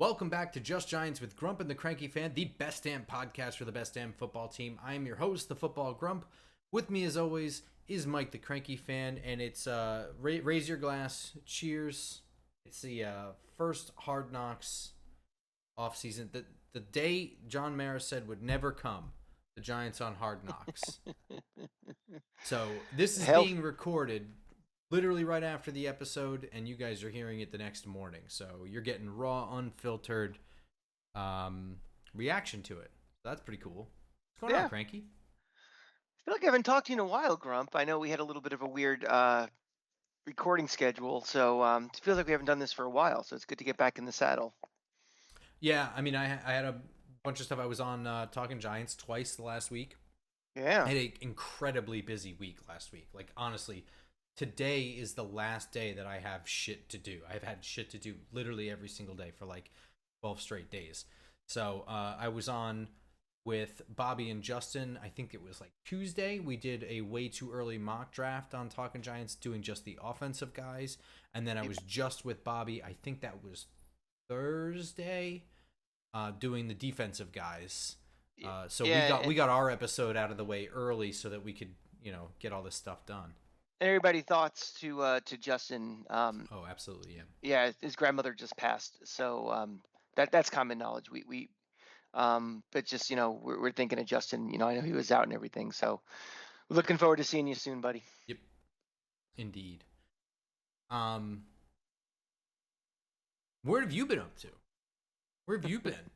Welcome back to Just Giants with Grump and the Cranky Fan, the best damn podcast for the best damn football team. I am your host, the Football Grump. With me, as always, is Mike, the Cranky Fan, and it's raise your glass, cheers. It's the first Hard Knocks offseason. The day John Mara said would never come, the Giants on Hard Knocks. So this is being recorded literally right after the episode, and you guys are hearing it the next morning. So you're getting raw, unfiltered reaction to it. So that's pretty cool. What's going on, Cranky? I feel like I haven't talked to you in a while, Grump. I know we had a little bit of a weird recording schedule, so it feels like we haven't done this for a while, so it's good to get back in the saddle. Yeah, I mean, I had a bunch of stuff. I was on Talking Giants twice the last week. Yeah. I had an incredibly busy week last week. Like, honestly, today is the last day that I have shit to do. I've had shit to do literally every single day for like 12 straight days. So I was on with Bobby and Justin. I think it was like Tuesday. We did a way too early mock draft on Talking Giants, doing just the offensive guys. And then I was just with Bobby. I think that was Thursday, doing the defensive guys. So we got our episode out of the way early so that we could, get all this stuff done. Everybody thoughts to Justin. Oh, absolutely, yeah. Yeah, his grandmother just passed, so that's common knowledge. But just we're thinking of Justin. I know he was out and everything, so we're looking forward to seeing you soon, buddy. Yep, indeed. Where have you been up to? Where have you been?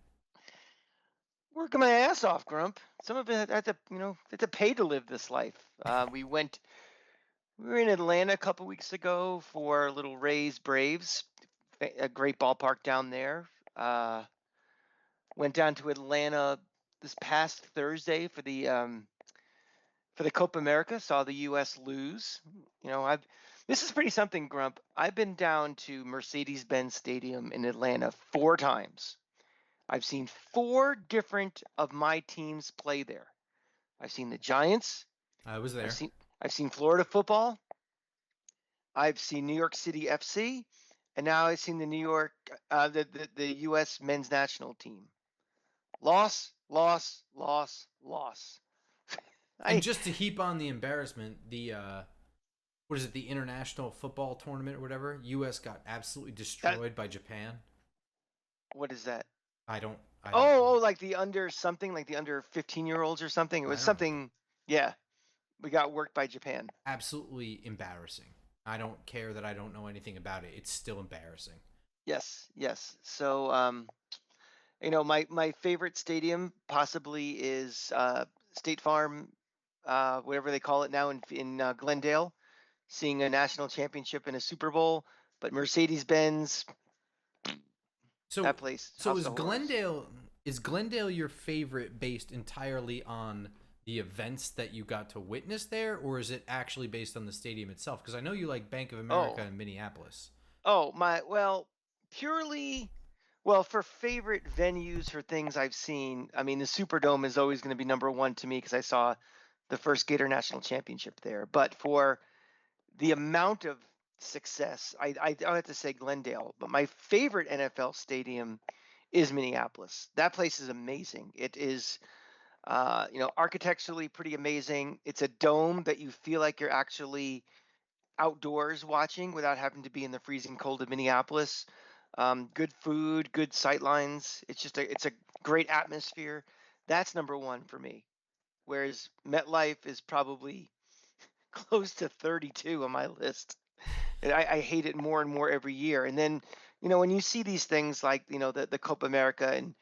Working my ass off, Grump. Some of it I have to pay to live this life. We were in Atlanta a couple weeks ago for little Rays Braves, a great ballpark down there. Went down to Atlanta this past Thursday for the Copa America. Saw the U.S. lose. This is pretty something, Grump. I've been down to Mercedes-Benz Stadium in Atlanta 4 times. I've seen 4 different of my teams play there. I've seen the Giants. I was there. I've seen Florida football. I've seen New York City FC, and now I've seen the the U.S. men's national team. Loss. And just to heap on the embarrassment, the what is it? The international football tournament or whatever. U.S. got absolutely destroyed by Japan. What is that? I don't. Like the under 15-year-olds or something. It was something. Yeah, we got worked by Japan. Absolutely embarrassing. I don't care that I don't know anything about it. It's still embarrassing. Yes. So, my favorite stadium possibly is State Farm, whatever they call it now in Glendale, seeing a national championship and a Super Bowl. But Mercedes-Benz, that place. So is Glendale your favorite based entirely on the events that you got to witness there, or is it actually based on the stadium itself? Because I know you like Bank of America in Minneapolis. Purely, for favorite venues for things I've seen, I mean, the Superdome is always going to be number 1 to me because I saw the first Gator National Championship there. But for the amount of success, I have to say Glendale. But my favorite NFL stadium is Minneapolis. That place is amazing. It is, architecturally pretty amazing. It's a dome that you feel like you're actually outdoors watching without having to be in the freezing cold of Minneapolis. Good food, good sight lines. It's a great atmosphere. That's number 1 for me. Whereas MetLife is probably close to 32 on my list. And I hate it more and more every year. And then, when you see these things like, the Copa America and,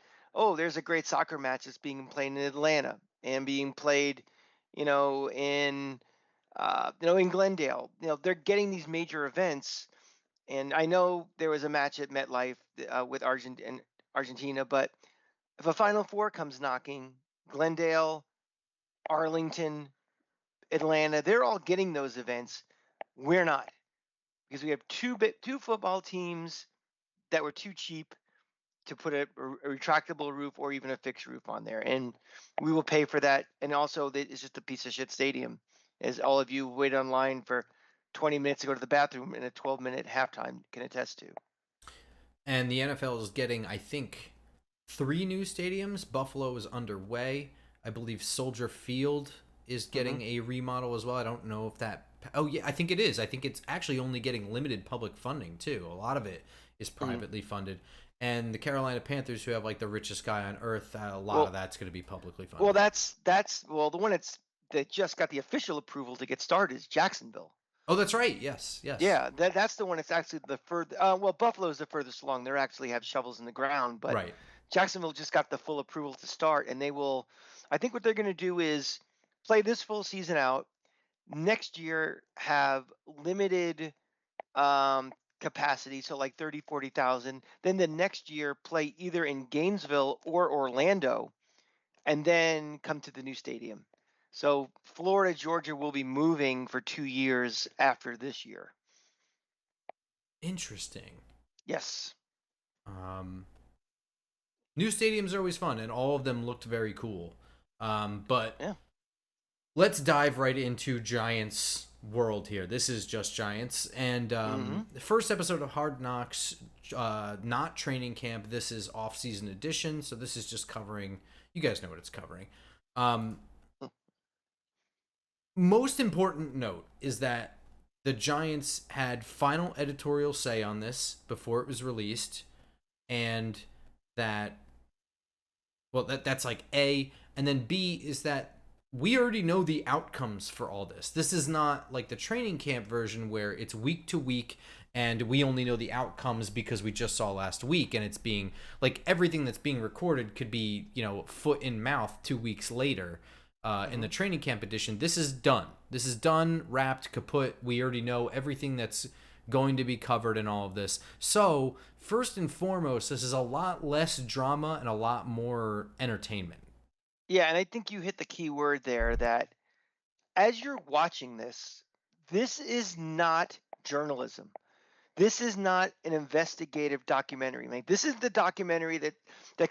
there's a great soccer match that's being played in Atlanta and being played, in Glendale. They're getting these major events. And I know there was a match at MetLife with Argentina, but if a Final Four comes knocking, Glendale, Arlington, Atlanta, they're all getting those events. We're not, because we have two football teams that were too cheap to put a retractable roof or even a fixed roof on there, and we will pay for that. And also, it's just a piece of shit stadium, as all of you wait online for 20 minutes to go to the bathroom and a 12-minute halftime can attest to. And the NFL is getting, I think, 3 new stadiums. Buffalo is underway. I believe Soldier Field is Mm-hmm. getting a remodel as well. I don't know if that. Oh yeah, I think it is. I think it's actually only getting limited public funding too. A lot of it is Mm-hmm. privately funded. And the Carolina Panthers, who have like the richest guy on earth, a lot of Well, that's going to be publicly well, funded. that's well, the one that just got the official approval to get started is Jacksonville. Oh, that's right. Yes, yes. Yeah, that's the one. It's actually the further. Well, Buffalo's the furthest along. They actually have shovels in the ground, but Right. Jacksonville just got the full approval to start, and they will. I think what they're going to do is play this full season out. Next year, have limited capacity, so like 30, 40,000. Then the next year, play either in Gainesville or Orlando, and then come to the new stadium. So Florida, Georgia will be moving for 2 years after this year. Interesting. Yes. Um, New stadiums are always fun, and all of them looked very cool. But Yeah. let's dive right into Giants world here. This is just Giants, and Mm-hmm. the first episode of Hard Knocks, not training camp. This is off-season edition, so this is just covering. You guys know what it's covering. Um, Most important note is that the Giants had final editorial say on this before it was released, and that that's like A, and then B is that we already know the outcomes for all this. This is not like the training camp version where it's week to week and we only know the outcomes because we just saw last week, and it's being like everything that's being recorded could be, foot in mouth 2 weeks later. In Mm-hmm. the training camp edition, this is done. This is done, wrapped, kaput. We already know everything that's going to be covered in all of this. So, first and foremost, this is a lot less drama and a lot more entertainment. Yeah, and I think you hit the key word there that as you're watching this, this is not journalism. This is not an investigative documentary. Like this is the documentary that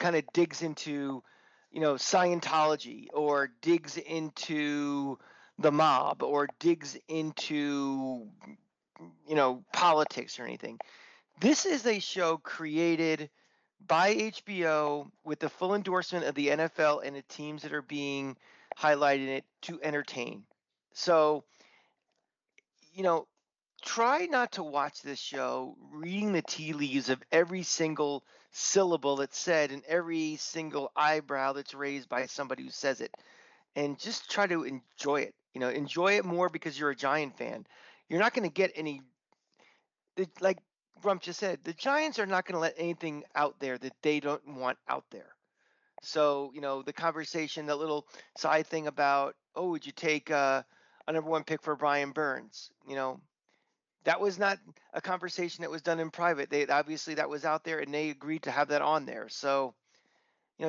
kind of digs into, Scientology or digs into the mob or digs into, politics or anything. This is a show created by HBO with the full endorsement of the NFL and the teams that are being highlighted in it to entertain. So, you know, try not to watch this show reading the tea leaves of every single syllable that's said and every single eyebrow that's raised by somebody who says it. And just try to enjoy it. Enjoy it more because you're a Giant fan. You're not going to get any, like Grump just said, the Giants are not going to let anything out there that they don't want out there. So, the conversation, that little side thing about, oh, would you take a number one pick for Brian Burns? That was not a conversation that was done in private. They obviously that was out there and they agreed to have that on there. So,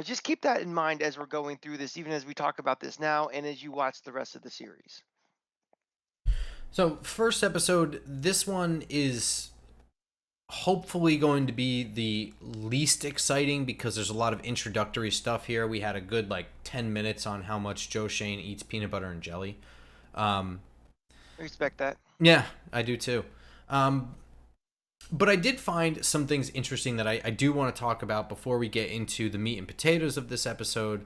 just keep that in mind as we're going through this, even as we talk about this now and as you watch the rest of the series. So, first episode, this one is hopefully going to be the least exciting because there's a lot of introductory stuff here. We had a good 10 minutes on how much Joe Shane eats peanut butter and jelly. Um, I respect that. yeah, I do too. But I did find some things interesting that I do want to talk about before we get into the meat and potatoes of this episode.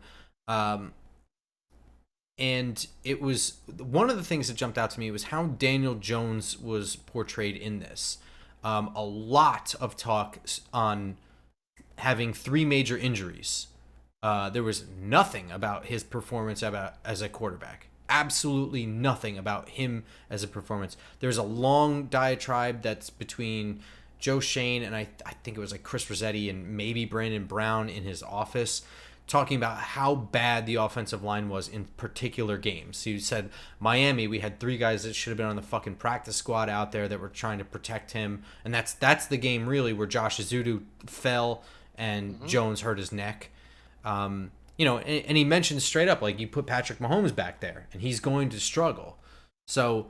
And it was one of the things that jumped out to me was how Daniel Jones was portrayed in this. A lot of talk on having 3 major injuries. There was nothing about his performance as a quarterback. Absolutely nothing about him as a performance. There's a long diatribe that's between Joe Shane and I think it was Chris Rossetti and maybe Brandon Brown in his office, talking about how bad the offensive line was in particular games. He said, Miami, we had 3 guys that should have been on the fucking practice squad out there that were trying to protect him. And that's the game really where Josh Azudu fell and Jones hurt his neck. And he mentioned straight up, you put Patrick Mahomes back there and he's going to struggle. So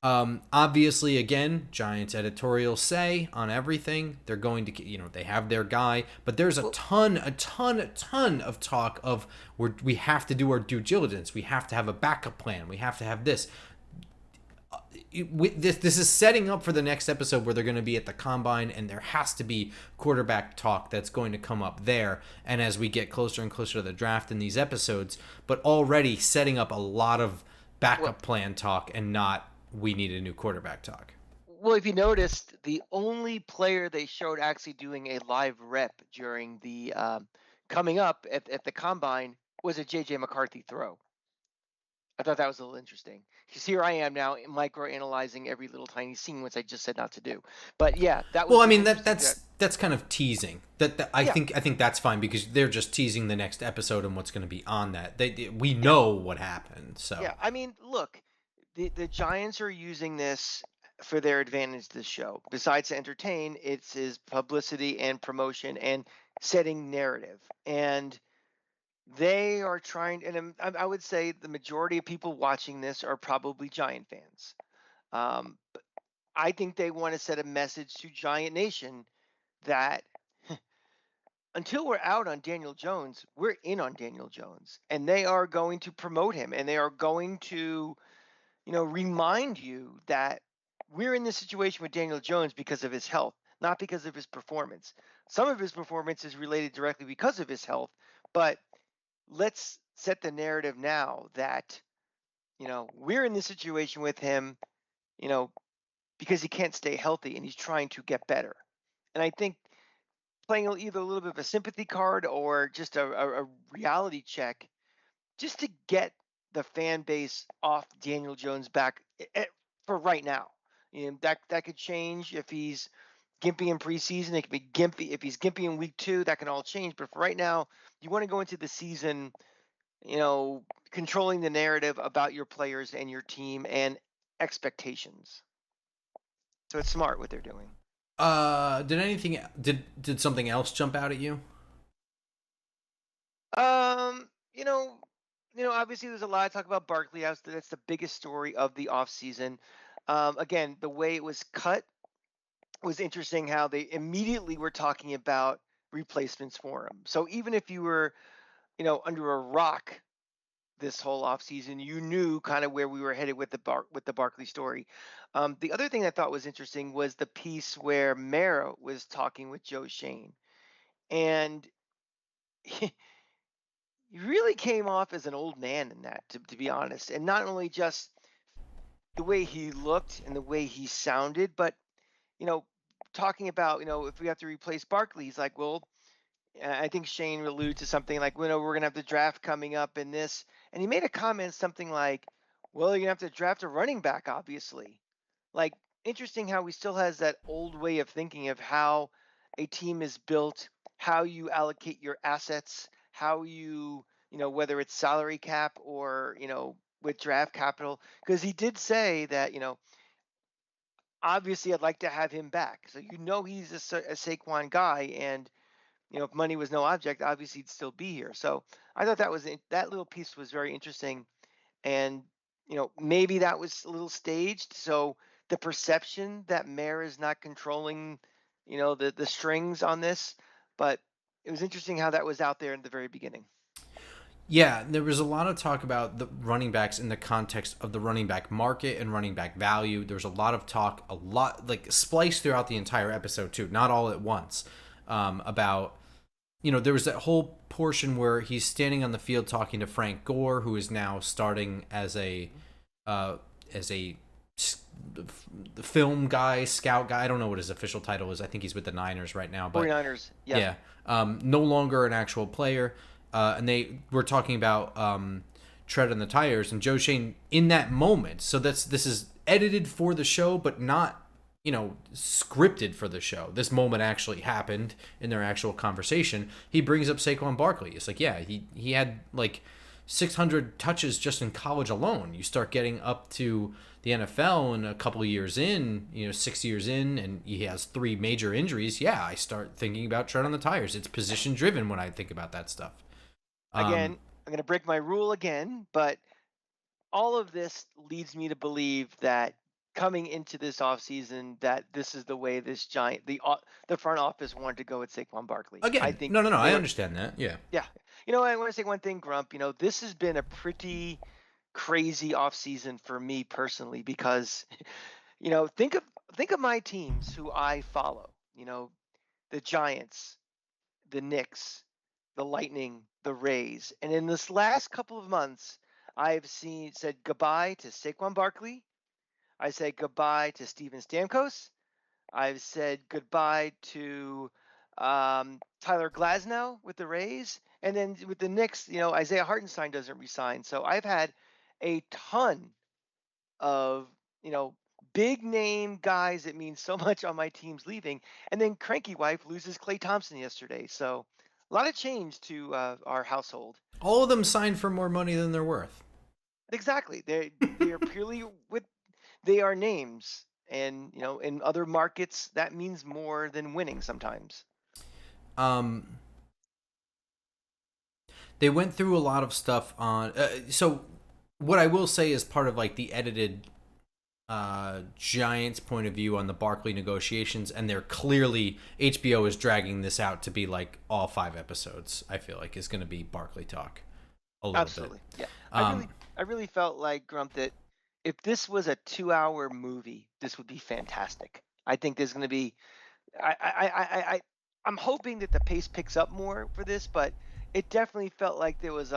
obviously, again, Giants editorial say on everything. They're going to, they have their guy, but there's a ton of talk of we have to do our due diligence. We have to have a backup plan. We have to have this. this is setting up for the next episode where they're going to be at the combine, and there has to be quarterback talk that's going to come up there. And as we get closer and closer to the draft in these episodes, but already setting up a lot of backup plan talk and not we need a new quarterback talk. Well, if you noticed, the only player they showed actually doing a live rep during the coming up at the combine was a JJ McCarthy throw. I thought that was a little interesting because here I am now micro analyzing every little tiny scene, which I just said not to do. But yeah, that was. Well, I mean that's kind of teasing. I Yeah. think that's fine because they're just teasing the next episode and what's going to be on that. We know what happened. So Yeah, I mean, look, the Giants are using this for their advantage this show. Besides to entertain, it's his publicity and promotion and setting narrative. And they are trying, and I would say the majority of people watching this are probably Giant fans. But I think they want to set a message to Giant Nation that until we're out on Daniel Jones, we're in on Daniel Jones, and they are going to promote him, and they are going to, remind you that we're in this situation with Daniel Jones because of his health, not because of his performance. Some of his performance is related directly because of his health, but let's set the narrative now that, we're in this situation with him, you know, because he can't stay healthy and he's trying to get better. And I think playing either a little bit of a sympathy card or just a reality check just to get the fan base off Daniel Jones back for right now. That could change if he's gimpy in preseason. It could be gimpy if he's gimpy in week 2. That can all change. But for right now, you want to go into the season, controlling the narrative about your players and your team and expectations. So it's smart what they're doing. Did something else jump out at you? Um, you know, obviously there's a lot of talk about Barkley. That's the biggest story of the offseason. Again, the way it was cut was interesting. How they immediately were talking about replacements for him. So even if you were, under a rock this whole offseason, you knew kind of where we were headed with the Barkley story. The other thing I thought was interesting was the piece where Mara was talking with Joe Shane, and he really came off as an old man in that, to be honest. And not only just the way he looked and the way he sounded, but you know, talking about, if we have to replace Barkley, he's like, well, I think Shane alluded to something like, we're going to have the draft coming up in this. And he made a comment, something like, well, you're going to have to draft a running back, obviously. Like, interesting how he still has that old way of thinking of how a team is built, how you allocate your assets, how whether it's salary cap or, with draft capital. Because he did say that, obviously I'd like to have him back. So, he's a Saquon guy. And, if money was no object, obviously he'd still be here. So I thought that little piece was very interesting, and maybe that was a little staged. So the perception that Mayer is not controlling, the strings on this, but it was interesting how that was out there in the very beginning. Yeah, there was a lot of talk about the running backs in the context of the running back market and running back value. There was a lot of talk, a lot like spliced throughout the entire episode too, not all at once, about there was that whole portion where he's standing on the field talking to Frank Gore, who is now starting as a film guy, scout guy. I don't know what his official title is. I think he's with the Niners right now. But 49ers, yeah. No longer an actual player. And they were talking about tread on the tires and Joe Shane in that moment. So this is edited for the show, but not scripted for the show. This moment actually happened in their actual conversation. He brings up Saquon Barkley. It's like, yeah, he had like 600 touches just in college alone. You start getting up to the NFL and a couple of years in, 6 years in, and he has 3 major injuries. Yeah, I start thinking about tread on the tires. It's position driven when I think about that stuff. Again, I'm going to break my rule again, but all of this leads me to believe that coming into this offseason, that this is the way the front office wanted to go with Saquon Barkley. Again, I think no, I understand that. Yeah. Yeah. I want to say one thing, Grump. This has been a pretty crazy offseason for me personally because think of my teams who I follow. The Giants, the Knicks, the Lightning, the Rays. And in this last couple of months, I've said goodbye to Saquon Barkley. I said goodbye to Steven Stamkos. I've said goodbye to Tyler Glasnow with the Rays. And then with the Knicks, Isaiah Hartenstein doesn't resign. So I've had a ton of, big name guys that mean so much on my teams leaving. And then Cranky Wife loses Klay Thompson yesterday. So a lot of change to our household. All of them signed for more money than they're worth. Exactly. They are purely they are names. And, in other markets, that means more than winning sometimes. They went through a lot of stuff on. So, what I will say is part of like the edited Giants' point of view on the Barkley negotiations, and they're clearly HBO is dragging this out to be like all 5 episodes. I feel like is going to be Barkley talk. A little Absolutely, bit. yeah. I really felt like, Grump, that if this was a 2-hour movie, this would be fantastic. I think there's going to be. I'm hoping that the pace picks up more for this, but it definitely felt like there was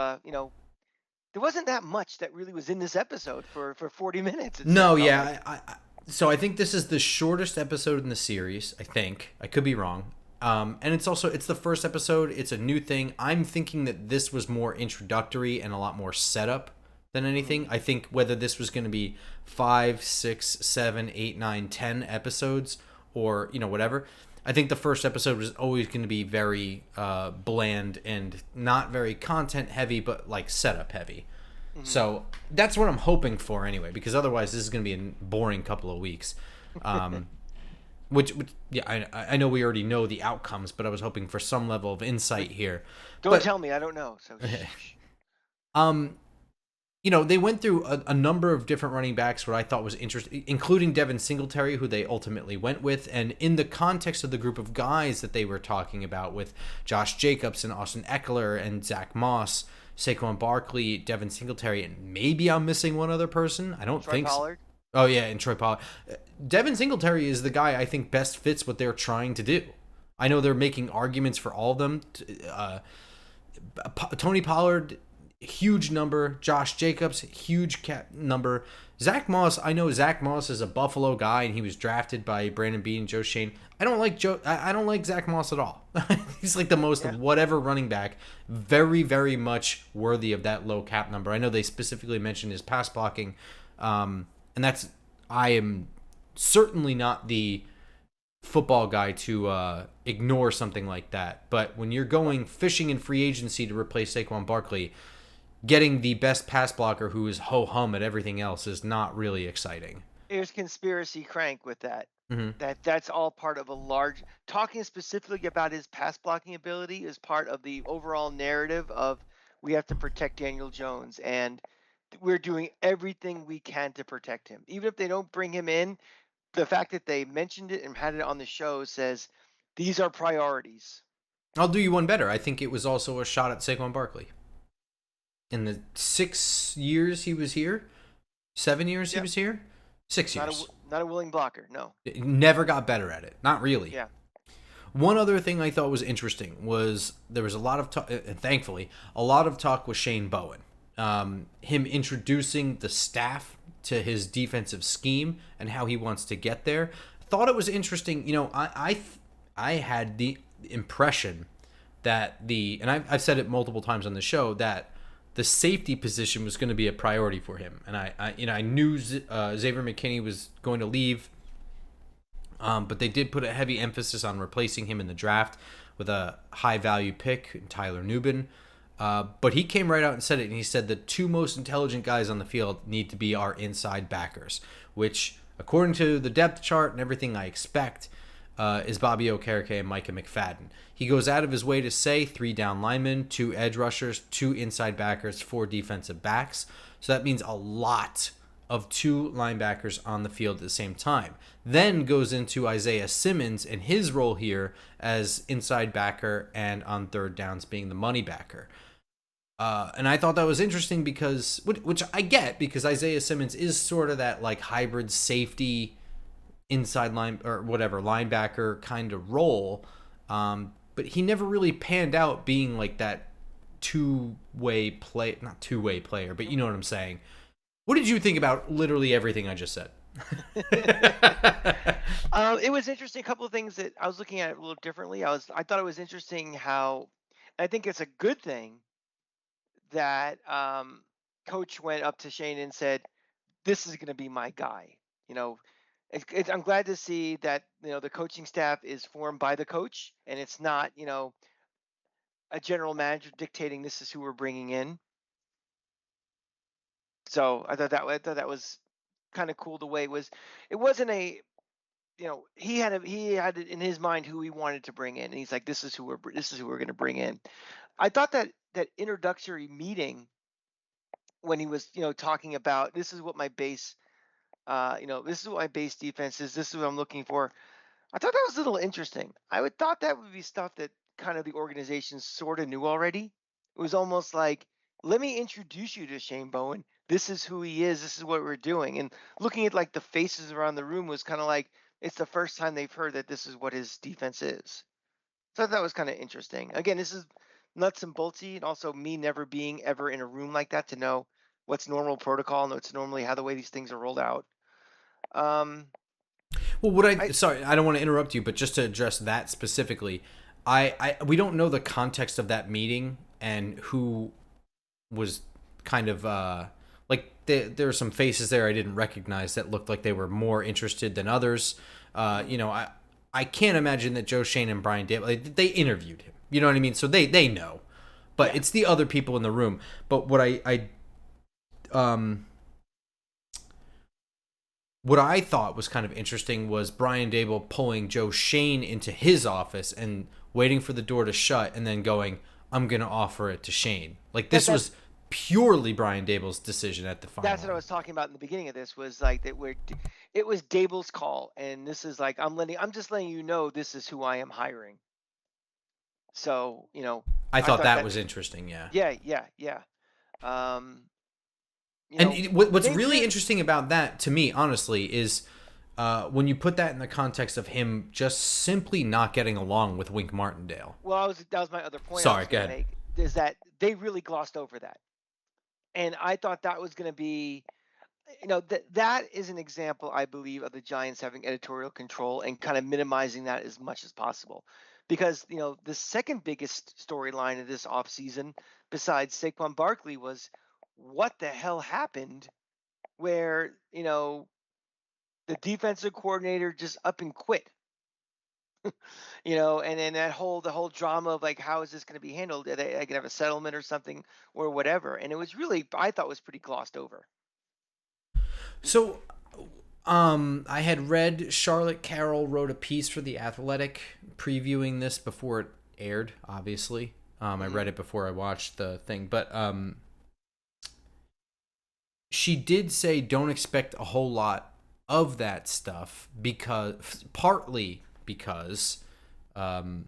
there wasn't that much that really was in this episode for 40 minutes. No, yeah. So I think this is the shortest episode in the series, I think. I could be wrong. And it's the first episode. It's a new thing. I'm thinking that this was more introductory and a lot more setup than anything. I think whether this was going to be 5, 6, 7, 8, 9, 10 episodes or, whatever. I think the first episode was always going to be very bland and not very content heavy, but like setup heavy. Mm-hmm. So that's what I'm hoping for anyway, because otherwise this is going to be a boring couple of weeks. Which yeah, I know we already know the outcomes, but I was hoping for some level of insight here. Don't tell me, I don't know. So. They went through a number of different running backs, what I thought was interesting, including Devin Singletary, who they ultimately went with. And in the context of the group of guys that they were talking about with Josh Jacobs and Austin Eckler and Zach Moss, Saquon Barkley, Devin Singletary, and maybe I'm missing one other person. I don't think so. Oh, yeah, and Troy Pollard. Devin Singletary is the guy I think best fits what they're trying to do. I know they're making arguments for all of them. Tony Pollard, huge number. Josh Jacobs, huge number. Zach Moss, I know Zach Moss is a Buffalo guy, and he was drafted by Brandon Beane and Joe Shane. I don't like Zach Moss at all. He's like the most whatever running back, very, very much worthy of that low cap number. I know they specifically mentioned his pass blocking, and I am certainly not the football guy to ignore something like that. But when you're going fishing in free agency to replace Saquon Barkley, getting the best pass blocker who is ho-hum at everything else is not really exciting. There's conspiracy crank with that. Mm-hmm. That's all part of a large... Talking specifically about his pass blocking ability is part of the overall narrative of we have to protect Daniel Jones, and we're doing everything we can to protect him. Even if they don't bring him in, the fact that they mentioned it and had it on the show says these are priorities. I'll do you one better. I think it was also a shot at Saquon Barkley. In the 6 years he was here, 7 years he was here, 6 years. Not a willing blocker, no. Never got better at it. Not really. Yeah. One other thing I thought was interesting was there was a lot of talk, and thankfully, a lot of talk with Shane Bowen. Him introducing the staff to his defensive scheme and how he wants to get there. Thought it was interesting. I had the impression that and I've said it multiple times on the show, that the safety position was going to be a priority for him. And I knew Xavier McKinney was going to leave, but they did put a heavy emphasis on replacing him in the draft with a high-value pick, Tyler Nubin. But he came right out and said it, and he said the 2 most intelligent guys on the field need to be our inside backers, which, according to the depth chart and everything I expect, is Bobby Okereke and Micah McFadden. He goes out of his way to say 3 down linemen, 2 edge rushers, 2 inside backers, 4 defensive backs. So that means a lot of 2 linebackers on the field at the same time. Then goes into Isaiah Simmons and his role here as inside backer and on third downs being the money backer. And I thought that was interesting because, which I get, because Isaiah Simmons is sort of that like hybrid safety inside line or whatever linebacker kind of role, but he never really panned out being like that two-way play, not two-way player, but you know what I'm saying. What did you think about literally everything I just said? It was interesting. A couple of things that I was looking at it a little differently. I thought it was interesting how I think it's a good thing that coach went up to Shane and said, "This is going to be my guy." You know, I'm glad to see that the coaching staff is formed by the coach, and it's not a general manager dictating this is who we're bringing in. So I thought that was kind of cool the way it was. It wasn't a he had it in his mind who he wanted to bring in, and he's like, this is who we're going to bring in. I thought that introductory meeting when he was talking about this is what my base this is what my base defense is. This is what I'm looking for. I thought that was a little interesting. I would thought that would be stuff that kind of the organization sort of knew already. It was almost like, let me introduce you to Shane Bowen. This is who he is. This is what we're doing. And looking at like the faces around the room was kind of like it's the first time they've heard that this is what his defense is. So that was kind of interesting. Again, this is nuts and boltsy, and also me never being ever in a room like that to know what's normal protocol and what's normally how the way these things are rolled out. Um, Well, I sorry, I don't want to interrupt you, but just to address that specifically, we don't know the context of that meeting and who was kind of like there are some faces there I didn't recognize that looked like they were more interested than others. I can't imagine that Joe Shane and Brian Dable they interviewed him. You know what I mean? So they know, but yeah, it's the other people in the room. But um what I thought was kind of interesting was Brian Dable pulling Joe Shane into his office and waiting for the door to shut and then going, "I'm going to offer it to Shane." Like that this that's was purely Brian Dable's decision at the That's final what I end. was talking about in the beginning of this was like it was Dable's call, and this is like I'm just letting you know this is who I am hiring. So I I thought thought that that was interesting, yeah. yeah. Um, And what's they really really interesting about that to me, honestly, is when you put that in the context of him just simply not getting along with Wink Martindale. well that was my other point I Sorry, was go going to ahead. make is that they really glossed over that, and I thought that was going to be that is an example, I believe, of the Giants having editorial control and kind of minimizing that as much as possible. Because, the second biggest storyline of this offseason, besides Saquon Barkley, was what the hell happened where, the defensive coordinator just up and quit. And then the whole drama of like how is this going to be handled? Are they going to have a settlement or something or whatever? And it was really I thought was pretty glossed over. So, I had read Charlotte Carroll wrote a piece for The Athletic previewing this before it aired, obviously. I Hmm. read it before I watched the thing, but she did say don't expect a whole lot of that stuff because partly because um,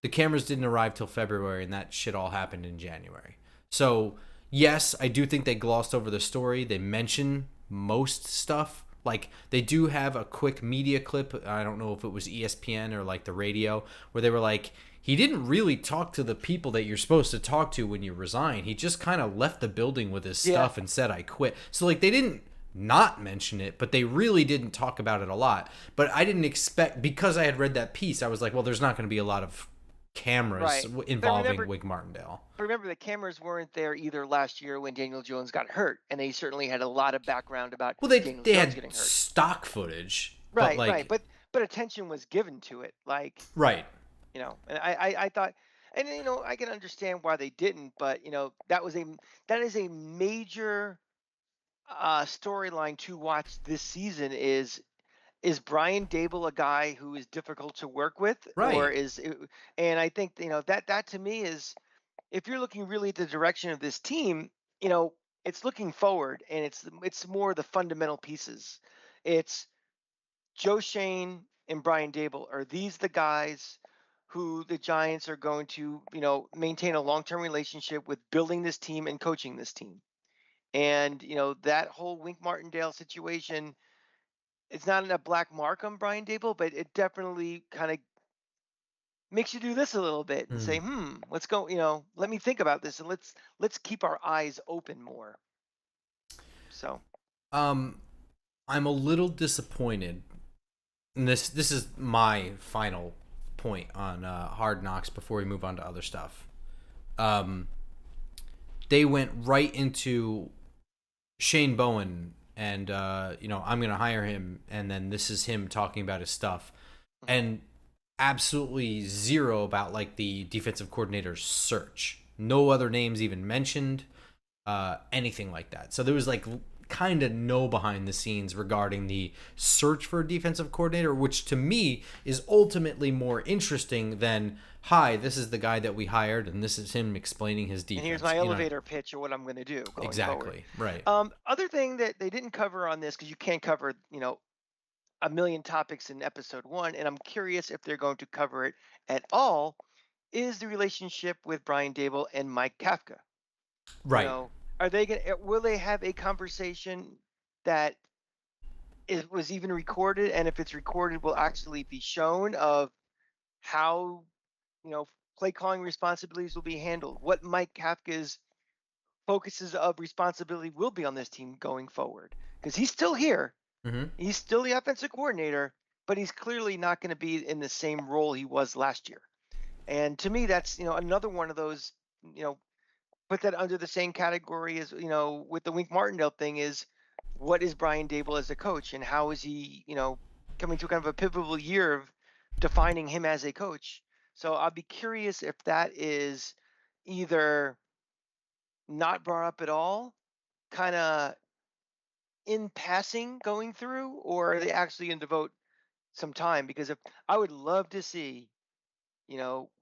the cameras didn't arrive till February and that shit all happened in January. So, yes, I do think they glossed over the story. They mention most stuff. Like they do have a quick media clip. I don't know if it was ESPN or like the radio where they were like he didn't really talk to the people that you're supposed to talk to when you resign. He just kind of left the building with his Yeah. stuff and said I quit. So like they didn't not mention it, but they really didn't talk about it a lot. But I didn't expect because I had read that piece, I was like, well, there's not going to be a lot of cameras Right. But involving remember, Wink Martindale. remember the cameras weren't there either last year when Daniel Jones got hurt, and they certainly had a lot of background about Well, Daniel they Jones had getting hurt. stock footage, but Right, right. like But attention was given to it, like right. and I thought, and I can understand why they didn't, but that is a major storyline to watch this season. Is Brian Dable a guy who is difficult to work with, or Right. and I think that to me is if you're looking really at the direction of this team, you know, it's looking forward and it's more the fundamental pieces. It's Joe Shane and Brian Dable. Are these the guys? who the Giants are going to, maintain a long-term relationship with building this team and coaching this team. And, that whole Wink Martindale situation, it's not a black mark on Brian Dable, but it definitely kind of makes you do this a little bit and say, Mm. let's go, let me think about this and let's keep our eyes open more. So Um, I'm a little disappointed, and this is my final point on Hard Knocks before we move on to other stuff. Um, they went right into Shane Bowen, and I'm gonna hire him, and then this is him talking about his stuff, and absolutely zero about like the defensive coordinator's search. No other names even mentioned, anything like that. So there was like kind of no behind the scenes regarding the search for a defensive coordinator, which to me is ultimately more interesting than, hi, this is the guy that we hired and this is him explaining his defense. And here's my elevator pitch of what I'm going to do going Exactly, forward. right. Other thing that they didn't cover on this, because you can't cover, a million topics in episode 1, and I'm curious if they're going to cover it at all, is the relationship with Brian Dable and Mike Kafka. Right. Are they going to, will they have a conversation that was even recorded, and if it's recorded will actually be shown, of how, play calling responsibilities will be handled, what Mike Kafka's focuses of responsibility will be on this team going forward, because he's still here. Mm-hmm. He's still the offensive coordinator, but he's clearly not going to be in the same role he was last year. And to me, that's, another one of those, put that under the same category as, with the Wink Martindale thing, is what is Brian Dable as a coach, and how is he, coming to kind of a pivotal year of defining him as a coach. So I'll be curious if that is either not brought up at all, kind of in passing going through, or are they actually going to devote some time? Because if I would love to see,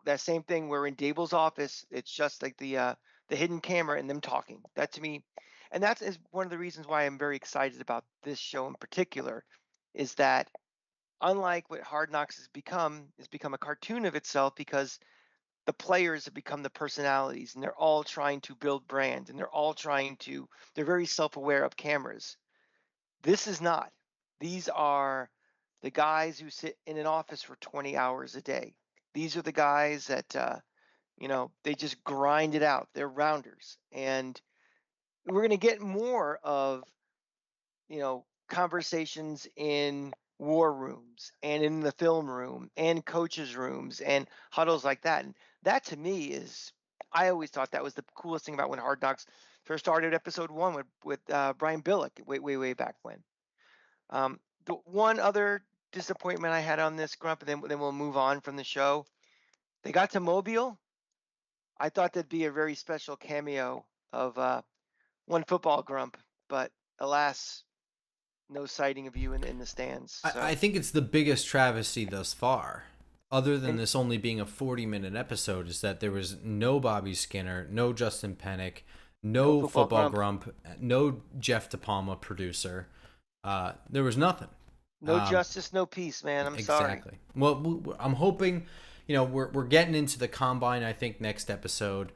that same thing where in Dable's office, it's just like the hidden camera and them talking. That to me, and that is one of the reasons why I'm very excited about this show in particular, is that unlike what Hard Knocks has become a cartoon of itself, because the players have become the personalities, and they're all trying to build brand, and they're very self-aware of cameras. This is not. These are the guys who sit in an office for 20 hours a day. These are the guys that, they just grind it out. They're rounders. And we're going to get more of, conversations in war rooms and in the film room and coaches' rooms and huddles like that. And that to me is, I always thought that was the coolest thing about when Hard Knocks first started episode 1 with Brian Billick way back when. The one other disappointment I had on this, Grump, and then we'll move on from the show. They got to Mobile. I thought that'd be a very special cameo of one football Grump, but alas, no sighting of you in the stands. So. I think it's the biggest travesty thus far, other than And, this only being a 40-minute episode, is that there was no Bobby Skinner, no Justin Pennick, no football Grump, no Jeff DePalma, producer. There was nothing. No justice, no peace, man. I'm sorry. Exactly. Well, I'm hoping, we're getting into the combine, I think, next episode.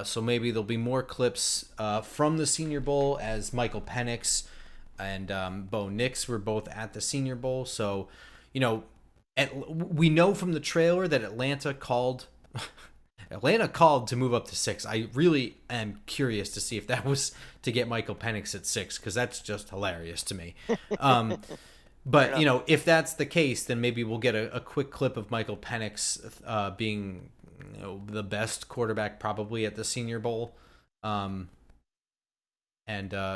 So maybe there'll be more clips from the Senior Bowl, as Michael Penix and Bo Nix were both at the Senior Bowl. So, we know from the trailer that Atlanta called to move up to 6. I really am curious to see if that was to get Michael Penix at 6, because that's just hilarious to me. But, if that's the case, then maybe we'll get a quick clip of Michael Penix being the best quarterback probably at the Senior Bowl. And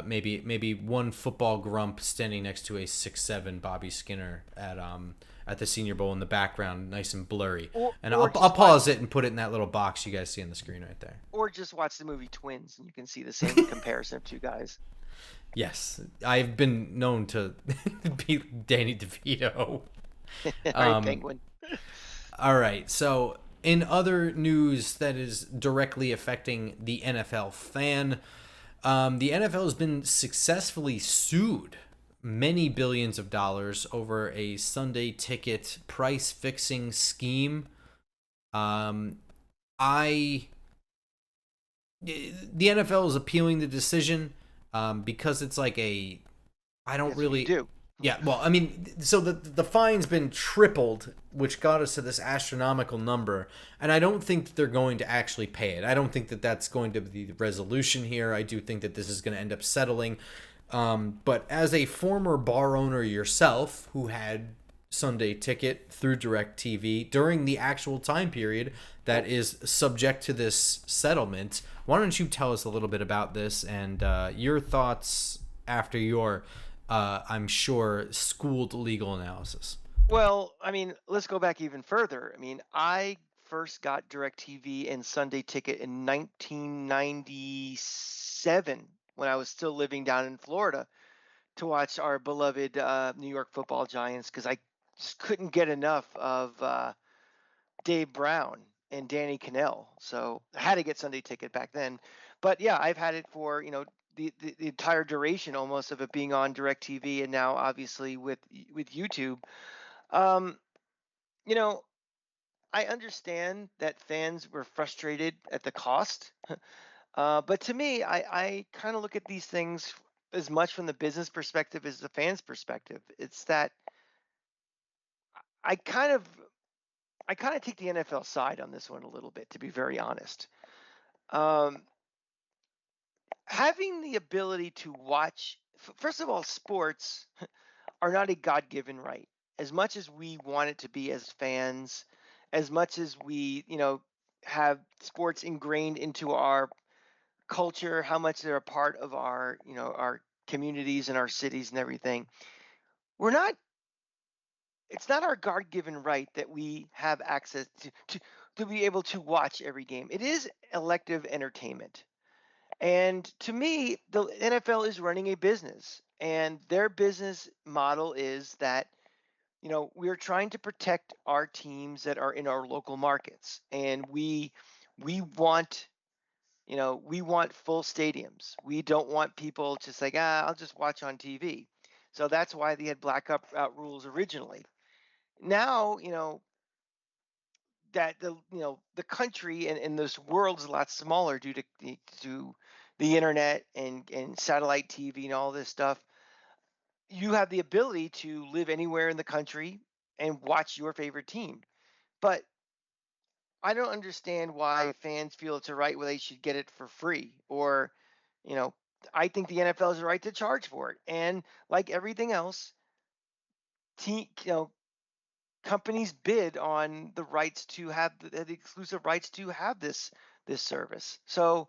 maybe one football Grump standing next to a 6'7" Bobby Skinner at the Senior Bowl in the background, nice and blurry. I'll pause it and put it in that little box you guys see on the screen right there. Or just watch the movie Twins, and you can see the same comparison of two guys. Yes, I've been known to be Danny DeVito. All right, Penguin. All right, so in other news that is directly affecting the NFL fan, the NFL has been successfully sued many billions of dollars over a Sunday ticket price fixing scheme I the NFL is appealing the decision because it's like a I don't That's what you really. do. Yeah, well, I mean, so the fine's been tripled, which got us to this astronomical number, and I don't think that they're going to actually pay it. I don't think that that's going to be the resolution here. I do think that this is going to end up settling. But as a former bar owner yourself, who had Sunday Ticket through DirecTV during the actual time period that is subject to this settlement, why don't you tell us a little bit about this and your thoughts after your I'm sure, schooled legal analysis. Well, I mean, let's go back even further. I mean, I first got DirecTV and Sunday Ticket in 1997 when I was still living down in Florida to watch our beloved New York Football Giants because I just couldn't get enough of Dave Brown and Danny Cannell. So I had to get Sunday Ticket back then. But yeah, I've had it for, the entire duration almost of it being on DirecTV and now obviously with YouTube. Um, you know, I understand that fans were frustrated at the cost, but to me, I kind of look at these things as much from the business perspective as the fans' perspective. It's that I kind of I kind of take the NFL side on this one a little bit, to be very honest. Um, Having the ability to watch, first of all, sports are not a God-given right. As much as we want it to be as fans, as much as we, have sports ingrained into our culture, how much they're a part of our, our communities and our cities and everything. We're not it's not our God-given right that we have access to be able to watch every game. It is elective entertainment. And to me, the NFL is running a business, and their business model is that we're trying to protect our teams that are in our local markets, and we want we want full stadiums. We don't want people just like I'll just watch on TV. So that's why they had blackout rules originally. Now that the country and this world is a lot smaller due to the internet and satellite TV and all this stuff. You have the ability to live anywhere in the country and watch your favorite team. But I don't understand why fans feel it's a right where they should get it for free. Or, you know, I think the NFL has a right to charge for it. And like everything else, team, companies bid on the rights to have the exclusive rights to have this service. So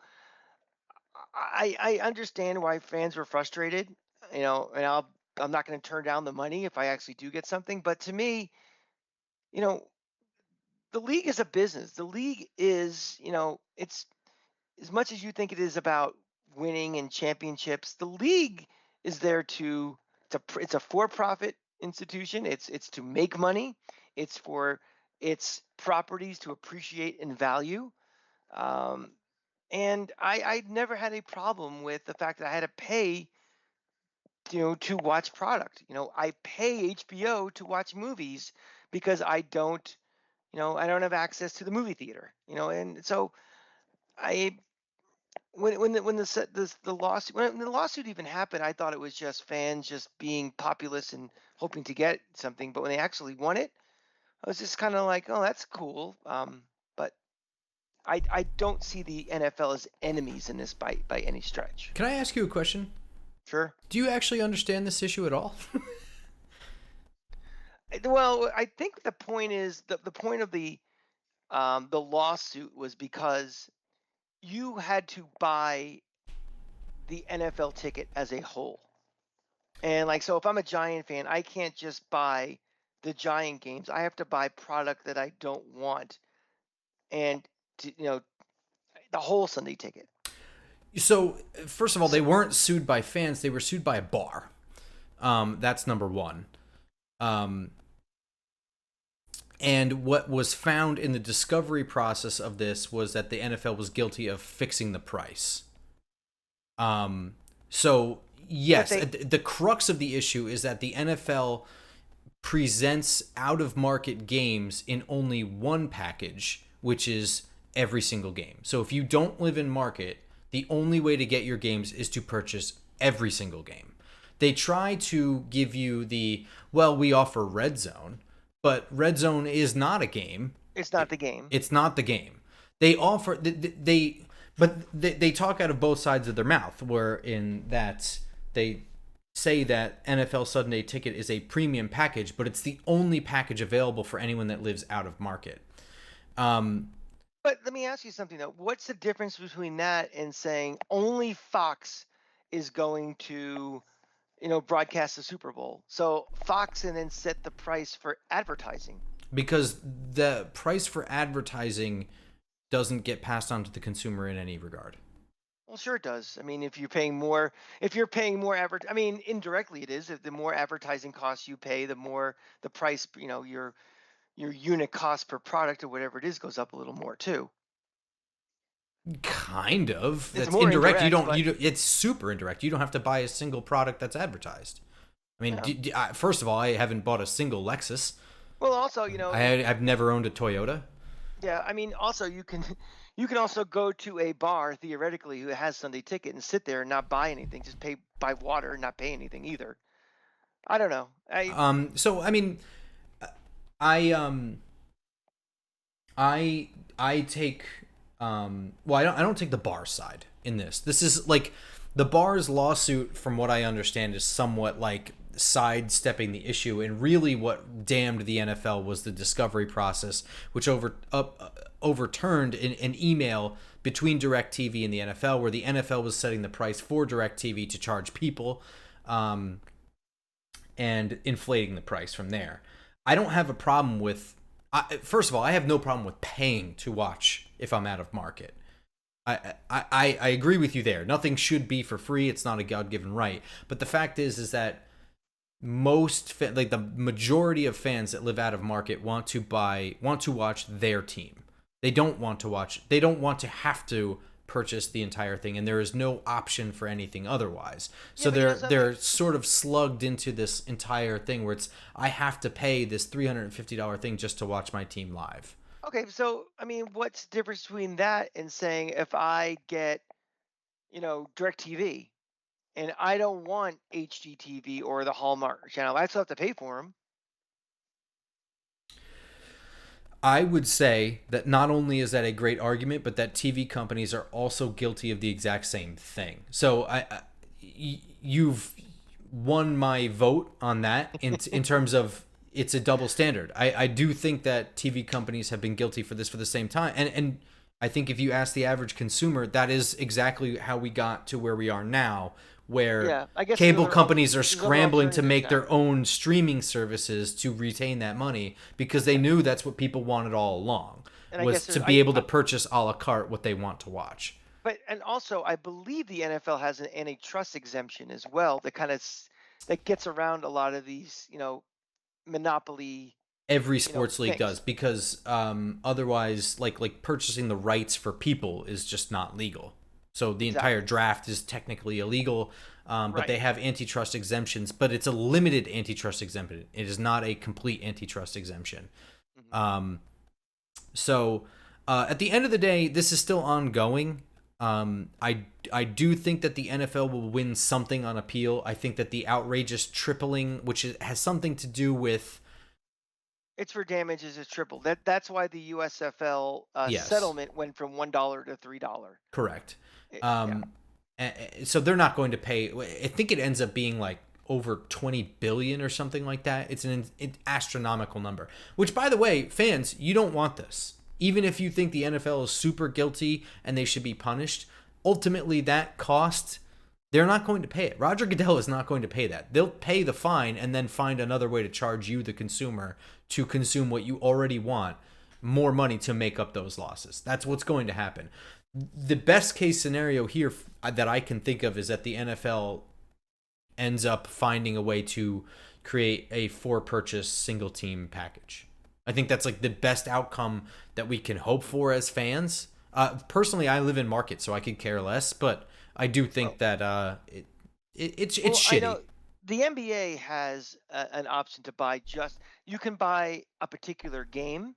I understand why fans were frustrated, and I'm not going to turn down the money if I actually do get something. But to me, you know, the league is a business. The league is, it's as much as you think it is about winning and championships. The league is there to it's a for-profit institution. It's to make money. It's for its properties to appreciate and value. Um, and I never had a problem with the fact that I had to pay, to watch product. I pay HBO to watch movies because I don't have access to the movie theater. And so I when the lawsuit when the lawsuit even happened, I thought it was just fans just being populist and hoping to get something. But when they actually won it, I was just kind of like, oh, that's cool. But I don't see the NFL as enemies in this by any stretch. Can I ask you a question? Sure. Do you actually understand this issue at all? Well, I think the point is the point of the lawsuit was because you had to buy the NFL ticket as a whole. And like, so if I'm a Giant fan, I can't just buy the Giant games. I have to buy product that I don't want, and the whole Sunday ticket. So, first of all, they weren't sued by fans; they were sued by a bar. That's number one. And what was found in the discovery process of this was that the NFL was guilty of fixing the price. So yes, the crux of the issue is that the NFL presents out of market games in only one package, which is every single game. So if you don't live in market, the only way to get your games is to purchase every single game. They try to give you we offer Red Zone, but Red Zone is not a game. It's not the game. It's not the game. They offer they talk out of both sides of their mouth, where in that they say that NFL Sunday Ticket is a premium package, but it's the only package available for anyone that lives out of market. But let me ask you something though. What's the difference between that and saying only Fox is going to, broadcast the Super Bowl? So Fox and then set the price for advertising. Because the price for advertising doesn't get passed on to the consumer in any regard. Well, sure it does. I mean, if you're paying more indirectly it is. If the more advertising costs you pay, the more the price, your unit cost per product or whatever it is goes up a little more too. Kind of. It's That's more indirect. indirect, It's super indirect. You don't have to buy a single product that's advertised. I mean, Yeah. first of all, I haven't bought a single Lexus. Well, also, I've never owned a Toyota. yeah, I mean, also you can also go to a bar theoretically who has Sunday Ticket and sit there and not buy anything, just buy water and not pay anything either. I don't know. So I mean, I take I don't take the bar side in this. This is like the bar's lawsuit, from what I understand, is somewhat like sidestepping the issue, and really what damned the NFL was the discovery process, which overturned an email between DirecTV and the NFL, where the NFL was setting the price for DirecTV to charge people, and inflating the price from there. I don't have a problem with. First of all, I have no problem with paying to watch if I'm out of market. I agree with you there. Nothing should be for free. It's not a God-given right. But the fact is that the majority of fans that live out of market want to watch their team. They don't want to have to purchase the entire thing, and there is no option for anything otherwise. So they're sort of slugged into this entire thing where it's, I have to pay this $350 thing just to watch my team live. Okay, so I mean, what's the difference between that and saying if I get, DirecTV and I don't want HGTV or the Hallmark channel, I still have to pay for them. I would say that not only is that a great argument, but that TV companies are also guilty of the exact same thing. So you've won my vote on that in terms of it's a double standard. I do think that TV companies have been guilty for this for the same time. And I think if you ask the average consumer, that is exactly how we got to where we are now, where I guess cable companies are scrambling to make now. their own streaming services to retain that money, because they knew that's what people wanted all along, was to be able to purchase a la carte what they want to watch. And also, I believe the NFL has an antitrust exemption as well that gets around a lot of these, monopoly. Every sports league does, because otherwise, like purchasing the rights for people is just not legal. So the entire draft is technically illegal, but they have antitrust exemptions, but it's a limited antitrust exemption. It is not a complete antitrust exemption. Mm-hmm. So at the end of the day, this is still ongoing. I do think that the NFL will win something on appeal. I think that the outrageous tripling, which has something to do with, it's for damages, is triple. That's why the USFL settlement went from $1 to $3. Correct. So they're not going to pay. I think it ends up being like over 20 billion or something like that. It's an astronomical number, which, by the way, fans, you don't want this. Even if you think the NFL is super guilty and they should be punished, ultimately that cost, they're not going to pay it. Roger Goodell is not going to pay that. They'll pay the fine and then find another way to charge you, the consumer, to consume what you already want, more money to make up those losses. That's what's going to happen. The best case scenario here that I can think of is that the NFL ends up finding a way to create a for-purchase single team package. I think that's like the best outcome that we can hope for as fans. Personally, I live in market, so I could care less, but I do think that it's shitty. I know the NBA has an option to buy you can buy a particular game,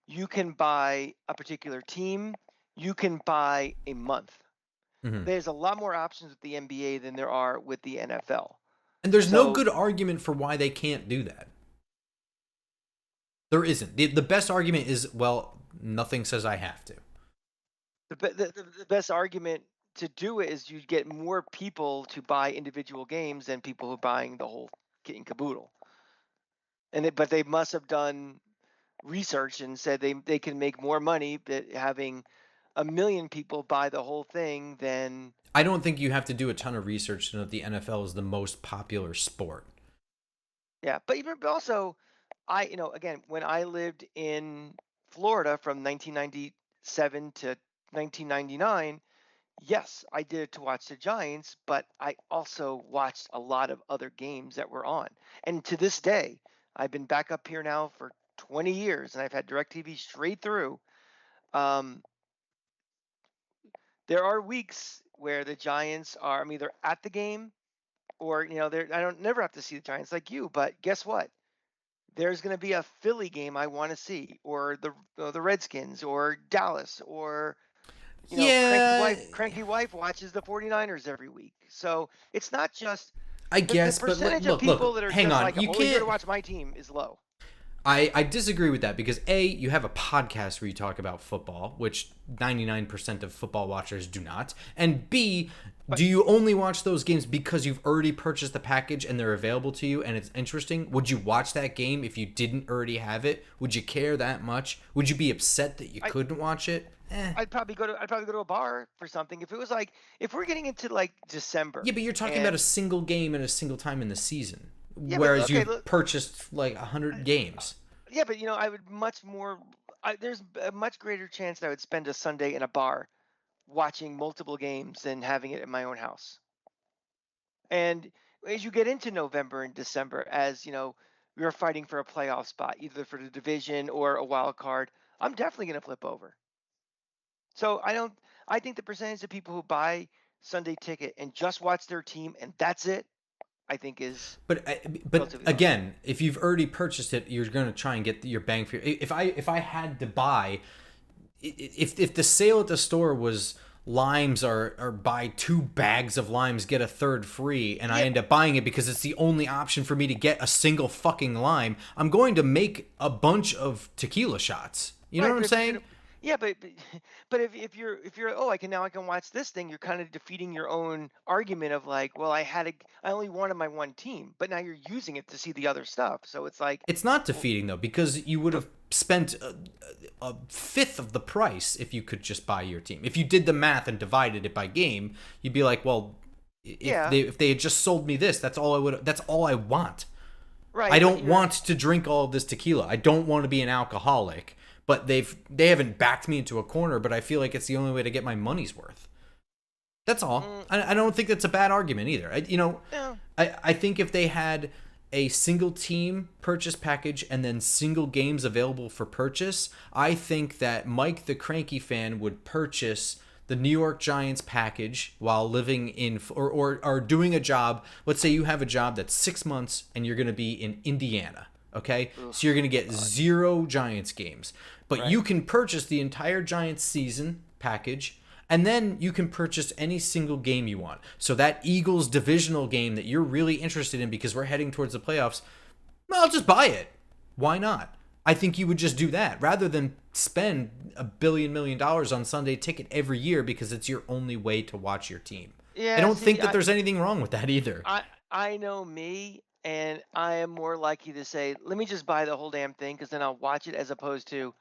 you can buy a particular team, you can buy a month. Mm-hmm. There's a lot more options with the NBA than there are with the NFL. And there's no So good argument for why they can't do that. There isn't. The best argument is, well, nothing says I have to. the best argument to do it is you get more people to buy individual games than people who are buying the whole kit and caboodle. But they must have done research and said they can make more money having a million people buy the whole thing than. I don't think you have to do a ton of research to know that the NFL is the most popular sport. Yeah, but also, again, when I lived in Florida from 1997 to 1999, yes, I did it to watch the Giants, but I also watched a lot of other games that were on. And to this day, I've been back up here now for 20 years, and I've had DirecTV straight through. There are weeks where the Giants are, I'm either at the game or, I don't never have to see the Giants like you, but guess what? There's going to be a Philly game I want to see, or the Redskins, or Dallas, or Yeah, cranky wife watches the 49ers every week. So it's not just I the guess, but percentage of people look, that are hang just on. like, You I'm only here to can't. watch my team is low. I disagree with that because A, you have a podcast where you talk about football, which 99% of football watchers do not. And B, do you only watch those games because you've already purchased the package and they're available to you and it's interesting? Would you watch that game if you didn't already have it? Would you care that much? Would you be upset that you couldn't watch it? I'd probably go to a bar for something. If it was like, if we're getting into like December. Yeah, but you're talking about a single game at a single time in the season. Yeah, whereas you've purchased like 100 games. Yeah, but I would much more. There's a much greater chance that I would spend a Sunday in a bar watching multiple games than having it in my own house. And as you get into November and December, as we're fighting for a playoff spot, either for the division or a wild card, I'm definitely going to flip over. So I think the percentage of people who buy Sunday ticket and just watch their team and that's it, I think is. But again, if you've already purchased it, you're going to try and get your bang for your. If I had to buy, if the sale at the store was limes or buy 2 bags of limes get a third free, and I end up buying it because it's the only option for me to get a single fucking lime, I'm going to make a bunch of tequila shots. You know what I'm saying? Yeah, but if you're I can watch this thing, you're kind of defeating your own argument of like, well, I only wanted my one team, but now you're using it to see the other stuff. So it's like, it's not defeating though, because you would have spent a fifth of the price if you could just buy your team. If you did the math and divided it by game, you'd be like, well, if they had just sold me this, that's all I want. Right. I don't want to drink all of this tequila. I don't want to be an alcoholic. But they haven't backed me into a corner, but I feel like it's the only way to get my money's worth. That's all. I don't think that's a bad argument either. I think if they had a single team purchase package and then single games available for purchase, I think that Mike the Cranky fan would purchase the New York Giants package while living in or doing a job. Let's say you have a job that's 6 months and you're going to be in Indiana. Okay, so you're going to get 0 Giants games, but you can purchase the entire Giants season package, and then you can purchase any single game you want. So that Eagles divisional game that you're really interested in because we're heading towards the playoffs, well, I'll just buy it. Why not? I think you would just do that rather than spend $1 million on Sunday ticket every year because it's your only way to watch your team. Yeah, I don't think that there's anything wrong with that either. I know me. And I am more likely to say, let me just buy the whole damn thing because then I'll watch it, as opposed to,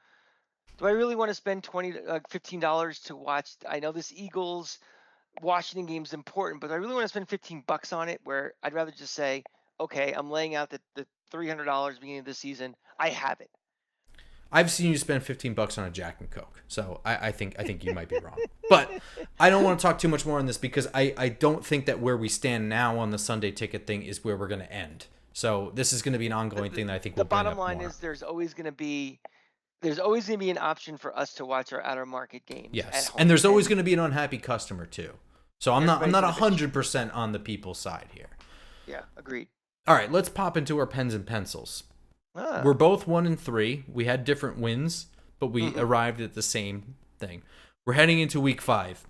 do I really want to spend $15 to watch? I know this Eagles Washington game is important, but I really want to spend $15 on it, where I'd rather just say, okay, I'm laying out the $300 beginning of the season. I have it. I've seen you spend $15 on a Jack and Coke, so I think you might be wrong. But I don't want to talk too much more on this because I don't think that where we stand now on the Sunday ticket thing is where we're going to end. So this is going to be an ongoing thing that I think we'll bring up more. The bottom line is there's always going to be an option for us to watch our outer market games. Yes, and there's always going to be an unhappy customer too. So I'm not 100% on the people's side here. Yeah, agreed. All right, let's pop into our pens and pencils. We're both 1-3. We had different wins, but we arrived at the same thing. We're heading into week 5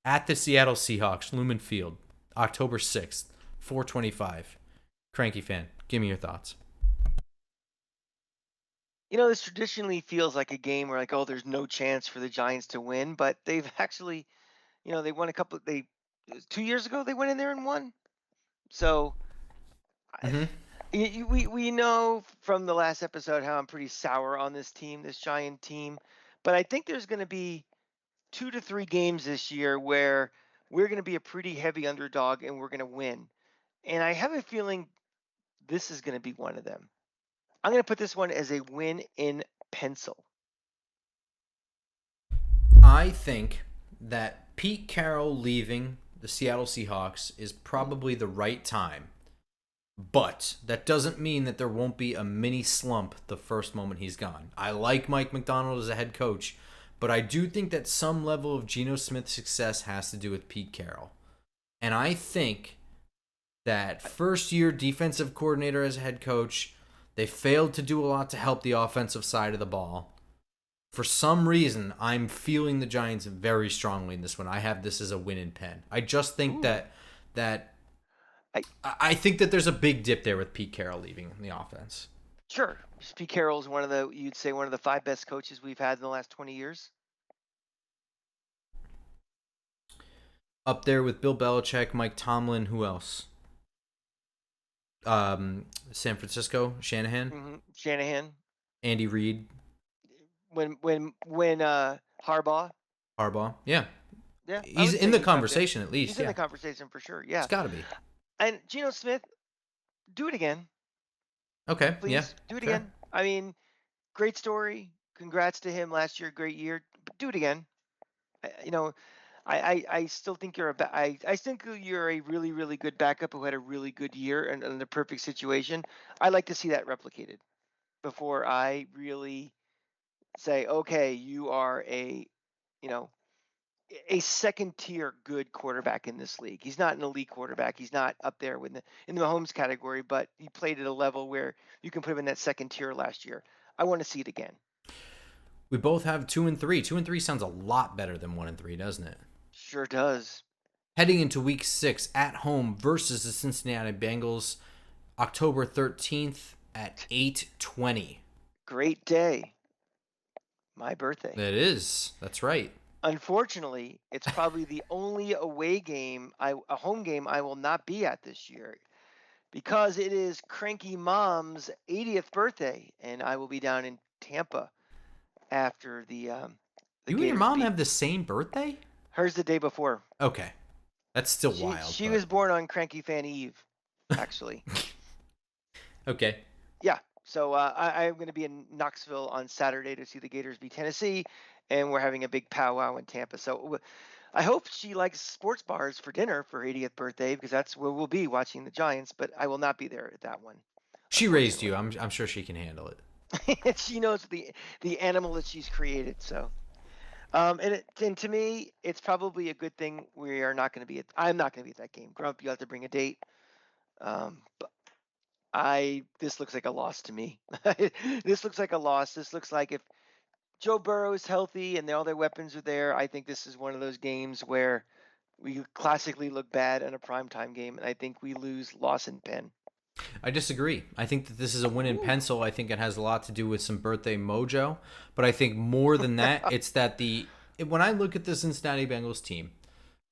at the Seattle Seahawks, Lumen Field, October 6th, 4:25. Cranky fan, give me your thoughts. This traditionally feels like a game where there's no chance for the Giants to win, but they've actually, they won 2 years ago they went in there and won. So we know from the last episode how I'm pretty sour on this team, this Giant team, but I think there's going to be 2 to 3 games this year where we're going to be a pretty heavy underdog and we're going to win. And I have a feeling this is going to be one of them. I'm going to put this one as a win in pencil. I think that Pete Carroll leaving the Seattle Seahawks is probably the right time. But that doesn't mean that there won't be a mini slump the first moment he's gone. I like Mike McDonald as a head coach, but I do think that some level of Geno Smith's success has to do with Pete Carroll. And I think that first-year defensive coordinator as a head coach, they failed to do a lot to help the offensive side of the ball. For some reason, I'm feeling the Giants very strongly in this one. I have this as a win in pen. I just think I think that there's a big dip there with Pete Carroll leaving the offense. Sure. Pete Carroll's one of the 5 best coaches we've had in the last 20 years. Up there with Bill Belichick, Mike Tomlin, who else? San Francisco, Shanahan. Shanahan. Andy Reid. When Harbaugh. Yeah. Yeah. He's in the conversation at least. He's in the conversation for sure. Yeah. It's got to be. And Geno Smith, do it again. Okay. Please, yeah. do it again. I mean, great story. Congrats to him last year. Great year. But do it again. I still think I think you're a really, really good backup who had a really good year and in the perfect situation. I like to see that replicated before I really say, okay, you are a second tier good quarterback in this league. He's not an elite quarterback. He's not up there in the Mahomes category, but he played at a level where you can put him in that second tier last year. I want to see it again. We both have 2 and 3. 2 and 3 sounds a lot better than 1 and 3, doesn't it? Sure does. Heading into week 6 at home versus the Cincinnati Bengals, October 13th at 8:20. Great day. My birthday. That is. That's right. Unfortunately, it's probably the only a home game I will not be at this year because it is Cranky Mom's 80th birthday, and I will be down in Tampa after the you and your mom have the same birthday? Hers the day before. Okay. That's still wild. She was born on Cranky Fan Eve, actually. Okay. Yeah. So I'm going to be in Knoxville on Saturday to see the Gators beat Tennessee, and we're having a big powwow in Tampa. So I hope she likes sports bars for dinner for her 80th birthday because that's where we'll be watching the Giants, but I will not be there at that one. She raised you. I'm sure she can handle it. She knows the animal that she's created. So, and to me, it's probably a good thing we are not going to be I'm not going to be at that game. Grump, you have to bring a date. But this looks like a loss to me. This looks like a loss. This looks like if Joe Burrow is healthy and all their weapons are there, I think this is one of those games where we classically look bad in a primetime game, and I think we loss in pen. I disagree. I think that this is a win in pencil. I think it has a lot to do with some birthday mojo, but I think more than that, it's that when I look at the Cincinnati Bengals team,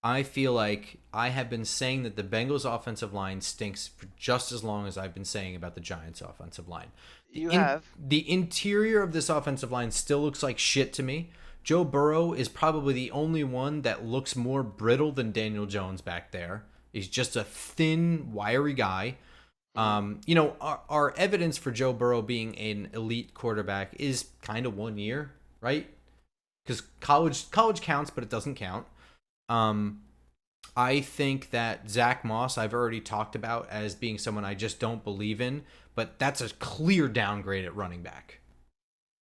I feel like I have been saying that the Bengals offensive line stinks for just as long as I've been saying about the Giants offensive line. The interior of this offensive line still looks like shit to me. Joe Burrow is probably the only one that looks more brittle than Daniel Jones back there. He's just a thin, wiry guy. Our evidence for Joe Burrow being an elite quarterback is kind of 1 year, right? Because college counts, but it doesn't count. I think that Zach Moss, I've already talked about as being someone I just don't believe in, but that's a clear downgrade at running back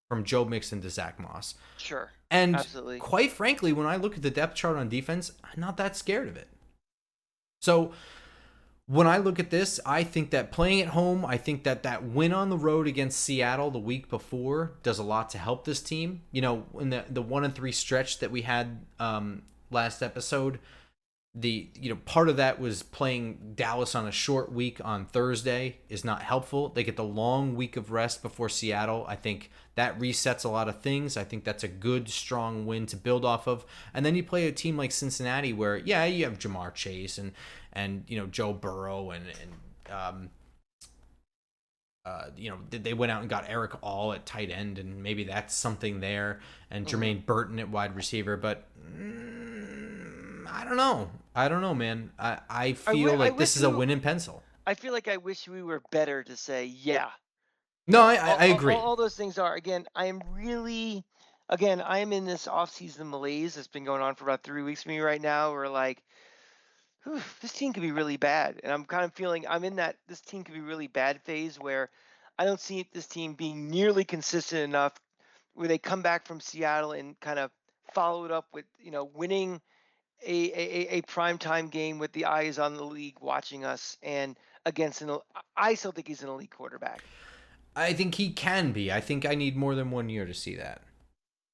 from Joe Mixon to Zach Moss. Sure. And absolutely. Quite frankly, when I look at the depth chart on defense, I'm not that scared of it. So When I look at this, I think that playing at home, I think that that win on the road against Seattle the week before does a lot to help this team. You know, in the 1-3 stretch that we had last episode, part of that was playing Dallas on a short week on Thursday is not helpful. They get the long week of rest before Seattle. I think that resets a lot of things. I think that's a good, strong win to build off of. And then you play a team like Cincinnati where, yeah, you have Jamar Chase and Joe Burrow and they went out and got Eric All at tight end, and maybe that's something there, and Jermaine Burton at wide receiver. But I don't know, man. I feel like this is a win in pencil. I feel like I wish we were better to say, yeah. No, I agree. All those things are, again, I am in this off-season malaise that's been going on for about 3 weeks for me right now. Where like, this team could be really bad. And I'm kind of feeling I'm in that this team could be really bad phase where I don't see this team being nearly consistent enough where they come back from Seattle and kind of follow it up with, winning a primetime game with the eyes on the league watching us and against I still think he's an elite quarterback. I think he can be. I think I need more than 1 year to see that.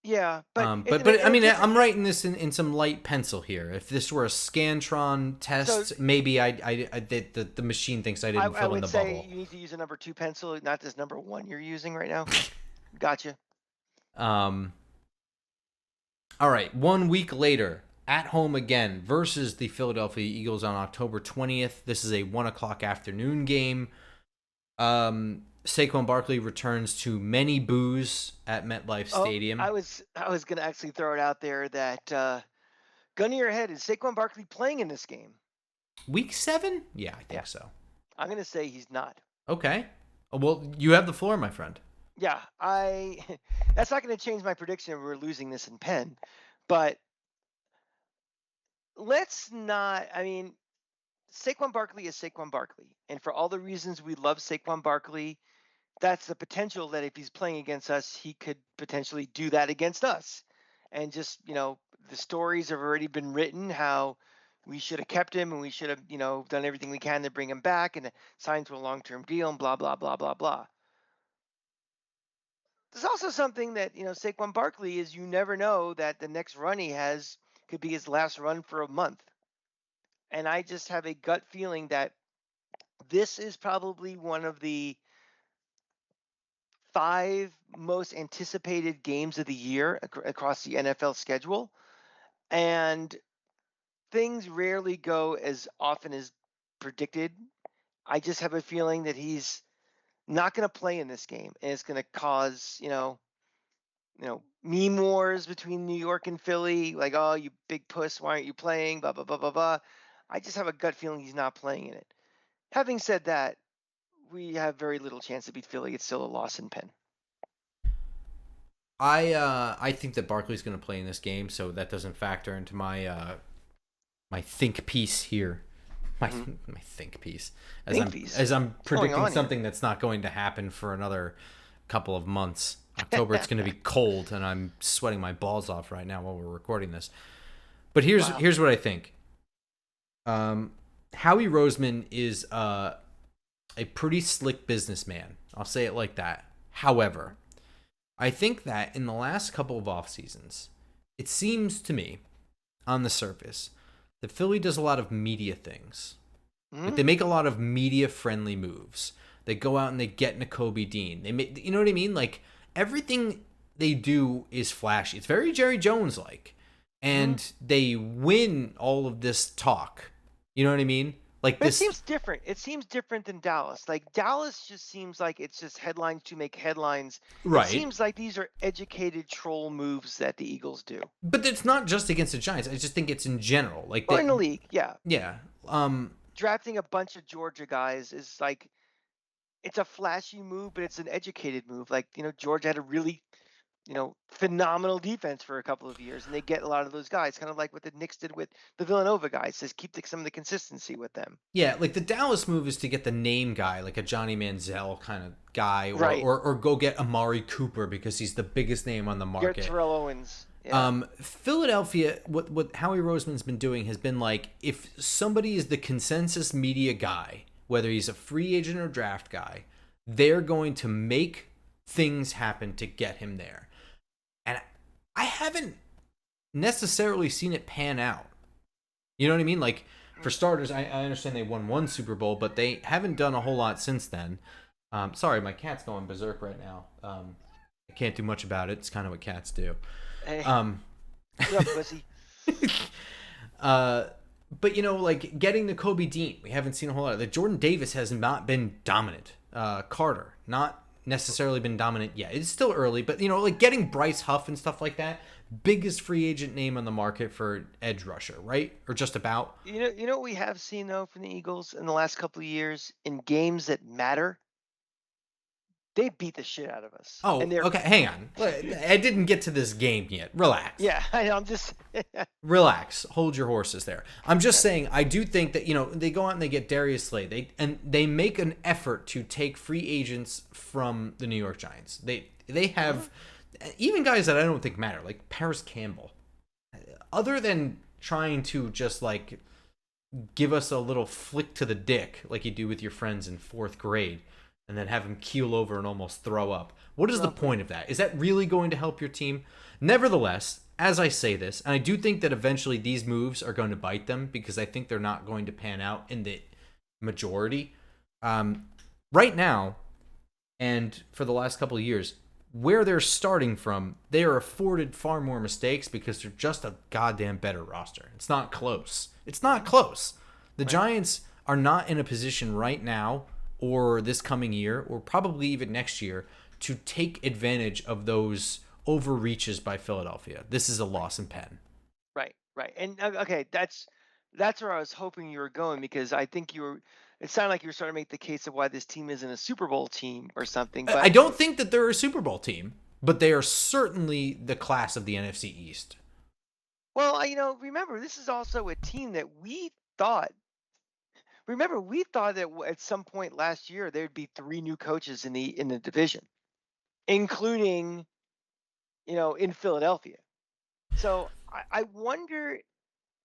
Yeah, but I mean, I'm writing this in some light pencil here. If this were a Scantron test, maybe the machine thinks I didn't fill in the bubble. I would say you need to use a number 2 pencil, not this number 1 you're using right now. Gotcha. All right, 1 week later, at home again versus the Philadelphia Eagles on October 20th. This is a 1:00 afternoon game. Saquon Barkley returns to many boos at MetLife Stadium. I was going to actually throw it out there that gun to your head, is Saquon Barkley playing in this game? Week 7? Yeah, I think so. I'm going to say he's not. Okay. Well, you have the floor, my friend. Yeah, that's not going to change my prediction. We're losing this in Penn, but let's not. I mean, Saquon Barkley is Saquon Barkley, and for all the reasons we love Saquon Barkley, that's the potential that if he's playing against us, he could potentially do that against us. And just, the stories have already been written how we should have kept him and we should have, done everything we can to bring him back and signed to a long-term deal and blah, blah, blah, blah, blah. There's also something that, Saquon Barkley is, you never know that the next run he has could be his last run for a month. And I just have a gut feeling that this is probably one of the 5 most anticipated games of the year across the NFL schedule. And things rarely go as often as predicted. I just have a feeling that he's not going to play in this game. And it's going to cause, meme wars between New York and Philly. Like, oh, you big puss, why aren't you playing? Blah, blah, blah, blah, blah. I just have a gut feeling he's not playing in it. Having said that, we have very little chance to beat Philly. It's still a loss in Penn. I think that Barkley's going to play in this game, so that doesn't factor into my my think piece here. My think piece. As I'm predicting something that's not going to happen for another couple of months. October, it's going to be cold, and I'm sweating my balls off right now while we're recording this. But here's what I think. Howie Roseman is a pretty slick businessman. I'll say it like that. However, I think that in the last couple of off seasons, it seems to me, on the surface, that Philly does a lot of media things. Like they make a lot of media-friendly moves. They go out and they get Nakobe Dean. They make, you know what I mean? Like everything they do is flashy. It's very Jerry Jones-like, and they win all of this talk. You know what I mean? Like but this seems different. It seems different than Dallas. Like Dallas just seems like it's just headlines to make headlines. Right. It seems like these are educated troll moves that the Eagles do. But it's not just against the Giants. I just think it's in general. Like in the league, yeah. Yeah. Drafting a bunch of Georgia guys is like, it's a flashy move, but it's an educated move. Like, Georgia had a really, phenomenal defense for a couple of years, and they get a lot of those guys, kind of like what the Knicks did with the Villanova guys, just keep some of the consistency with them. Yeah, like the Dallas move is to get the name guy, like a Johnny Manziel kind of guy, right. or go get Amari Cooper because he's the biggest name on the market. Get Terrell Owens. Yeah. Philadelphia, what Howie Roseman's been doing has been like, if somebody is the consensus media guy, whether he's a free agent or draft guy, they're going to make things happen to get him there. And I haven't necessarily seen it pan out. You know what I mean? Like, for starters, I understand they won one Super Bowl, but they haven't done a whole lot since then. Sorry, my cat's going berserk right now. I can't do much about it. It's kind of what cats do. Hey, Um, what up, pussy? but like getting the Kobe Dean, we haven't seen a whole lot of that. Jordan Davis has not been dominant. Carter, not necessarily been dominant yet. It's still early, but like getting Bryce Huff and stuff like that, biggest free agent name on the market for edge rusher, right? Or just about. You know what we have seen though from the Eagles in the last couple of years in games that matter? They beat the shit out of us. Oh, And they're okay. Hang on. I didn't get to this game yet. Relax. yeah, I'm just Relax. Hold your horses there. I'm just saying, I do think that, they go out and they get Darius Slay. They make an effort to take free agents from the New York Giants. They have even guys that I don't think matter, like Paris Campbell. Other than trying to just like give us a little flick to the dick like you do with your friends in 4th grade and then have them keel over and almost throw up. What is the point of that? Is that really going to help your team? Nevertheless, as I say this, and I do think that eventually these moves are going to bite them because I think they're not going to pan out in the majority. Right now, and for the last couple of years, where they're starting from, they are afforded far more mistakes because they're just a goddamn better roster. It's not close. It's not close. The Giants are not in a position right now or this coming year or probably even next year to take advantage of those overreaches by Philadelphia. This is a loss in pen. right. And okay, that's where I was hoping you were going because I think it sounded like you were starting to make the case of why this team isn't a Super Bowl team or something. But I don't think that they're a Super Bowl team, but they are certainly the class of the NFC East. well, remember this is also a team that we thought. Remember, we thought that at some point last year there'd be 3 new coaches in the division, including, in Philadelphia. So I wonder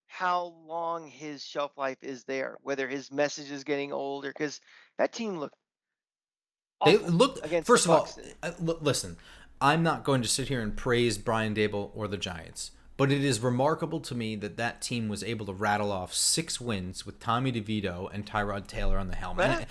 how long his shelf life is there, whether his message is getting older, because that team looked They awful looked, against first the of all, Bucs. listen, I'm not going to sit here and praise Brian Dable or the Giants, but it is remarkable to me that that team was able to rattle off 6 wins with Tommy DeVito and Tyrod Taylor on the helm. Right.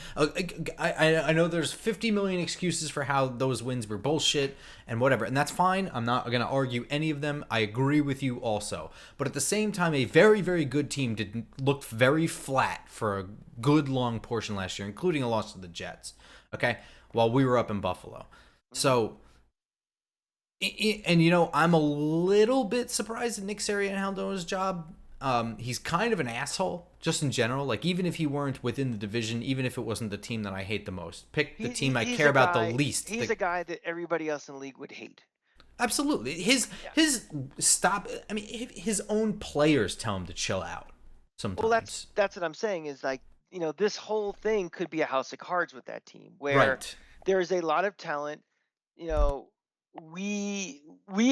I know there's 50 million excuses for how those wins were bullshit and whatever, and that's fine. I'm not going to argue any of them. I agree with you also. But at the same time, a very, very good team looked very flat for a good long portion last year, including a loss to the Jets, okay, while we were up in Buffalo. So... And I'm a little bit surprised that Nick Sirianni held on his job. He's kind of an asshole, just in general. Like, even if he weren't within the division, even if it wasn't the team that I hate the most, pick the team I care about the least. He's a guy that everybody else in the league would hate. Absolutely, his stop. I mean, his own players tell him to chill out. Sometimes. Well, that's what I'm saying is like this whole thing could be a house of cards with that team where there is a lot of talent. We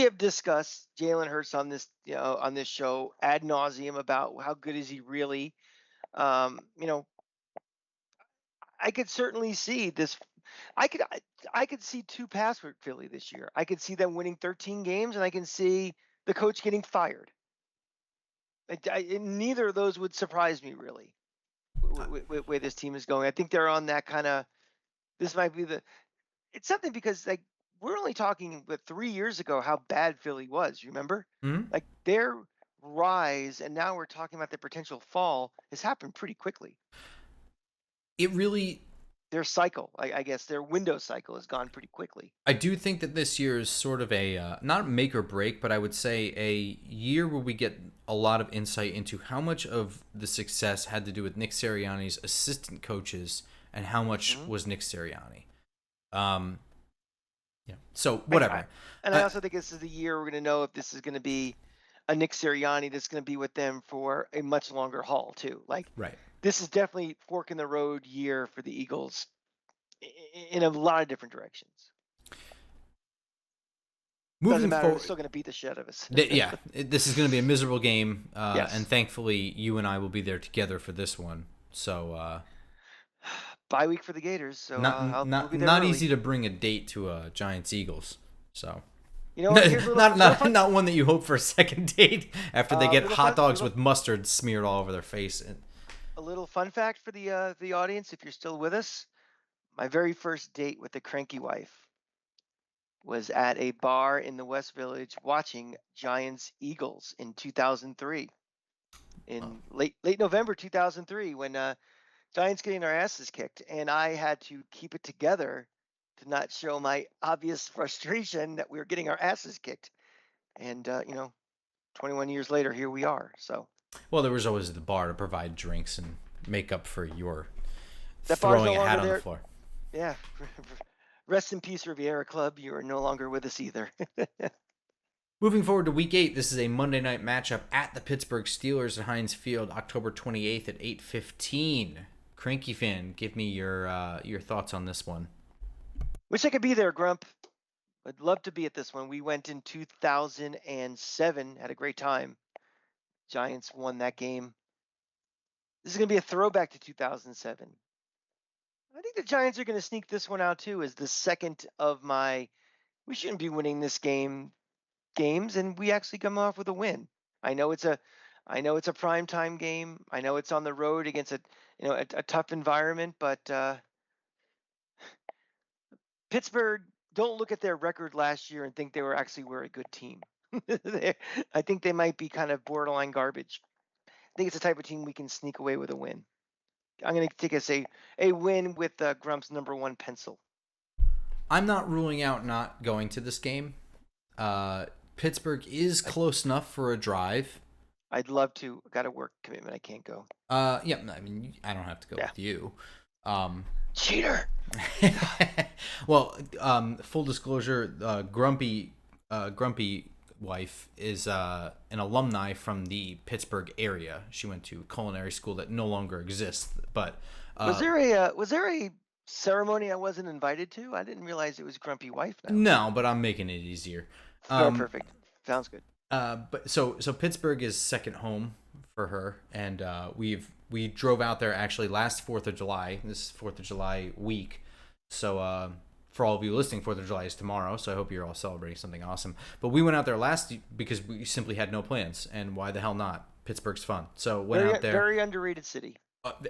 have discussed Jalen Hurts on this show ad nauseum about how good is he really. I could certainly see this. I could see 2 paths for Philly this year. I could see them winning 13 games, and I can see the coach getting fired. Neither of those would surprise me really. Where this team is going, I think they're on that kind of. This might be it's something because like. We're only talking 3 years ago how bad Philly was. You remember? Mm-hmm. Like their rise, and now we're talking about the potential fall has happened pretty quickly. It really. Their cycle, I guess, their window cycle has gone pretty quickly. I do think that this year is sort of a not make or break, but I would say a year where we get a lot of insight into how much of the success had to do with Nick Sirianni's assistant coaches and how much was Nick Sirianni. Yeah. So whatever. I also think this is the year we're going to know if this is going to be a Nick Sirianni that's going to be with them for a much longer haul too. Like, this is definitely fork in the road year for the Eagles in a lot of different directions. Doesn't Moving matter. They're forward, still going to beat the shit out of us. this is going to be a miserable game, Yes. and thankfully you and I will be there together for this one. So Bye week for the Gators, so we'll be there not early. easy to bring a date to Giants Eagles. So You know what? Here's a not one that you hope for a second date after they get hot dogs with mustard smeared all over their face. A little fun fact for the audience, if you're still with us. My very first date with the Cranky wife was at a bar in the West Village watching Giants Eagles in 2003. In late November 2003, when Giants getting our asses kicked, and I had to keep it together to not show my obvious frustration that we were getting our asses kicked. And 21 years later, here we are. So Well, there was always the bar to provide drinks and make up for your that bar's no throwing a hat longer on there. the floor. Yeah. Rest in peace, Riviera Club. You are no longer with us either. Moving forward to Week 8, this is a Monday night matchup at the Pittsburgh Steelers at Heinz Field, October 28th at 8:15. Cranky fan, give me your thoughts on this one. Wish I could be there, Grump. I'd love to be at this one. We went in 2007, had a great time. Giants won that game. This is going to be a throwback to 2007. I think the Giants are going to sneak this one out too as the second of my, we shouldn't be winning this games, and we actually come off with a win. I know it's a primetime game. I know it's on the road against a tough environment, but Pittsburgh, don't look at their record last year and think they were a good team. I think they might be kind of borderline garbage. I think it's the type of team we can sneak away with a win. I'm going to take us a win with Grump's number one pencil. I'm not ruling out not going to this game. Pittsburgh is close enough for a drive. I'd love to. Got a work commitment. I can't go. Yeah, I mean, I don't have to go with you. Cheater. Well, full disclosure, Grumpy wife is an alumni from the Pittsburgh area. She went to a culinary school that no longer exists. But was there a ceremony I wasn't invited to? I didn't realize it was Grumpy wife now. No, but I'm making it easier. Perfect. Sounds good. But so Pittsburgh is second home for her, and we drove out there actually last 4th of July. This is 4th of July week. So for all of you listening, 4th of July is tomorrow, so I hope you're all celebrating something awesome. But we went out there last because we simply had no plans, and why the hell not? Pittsburgh's fun. So went out there. Very underrated city.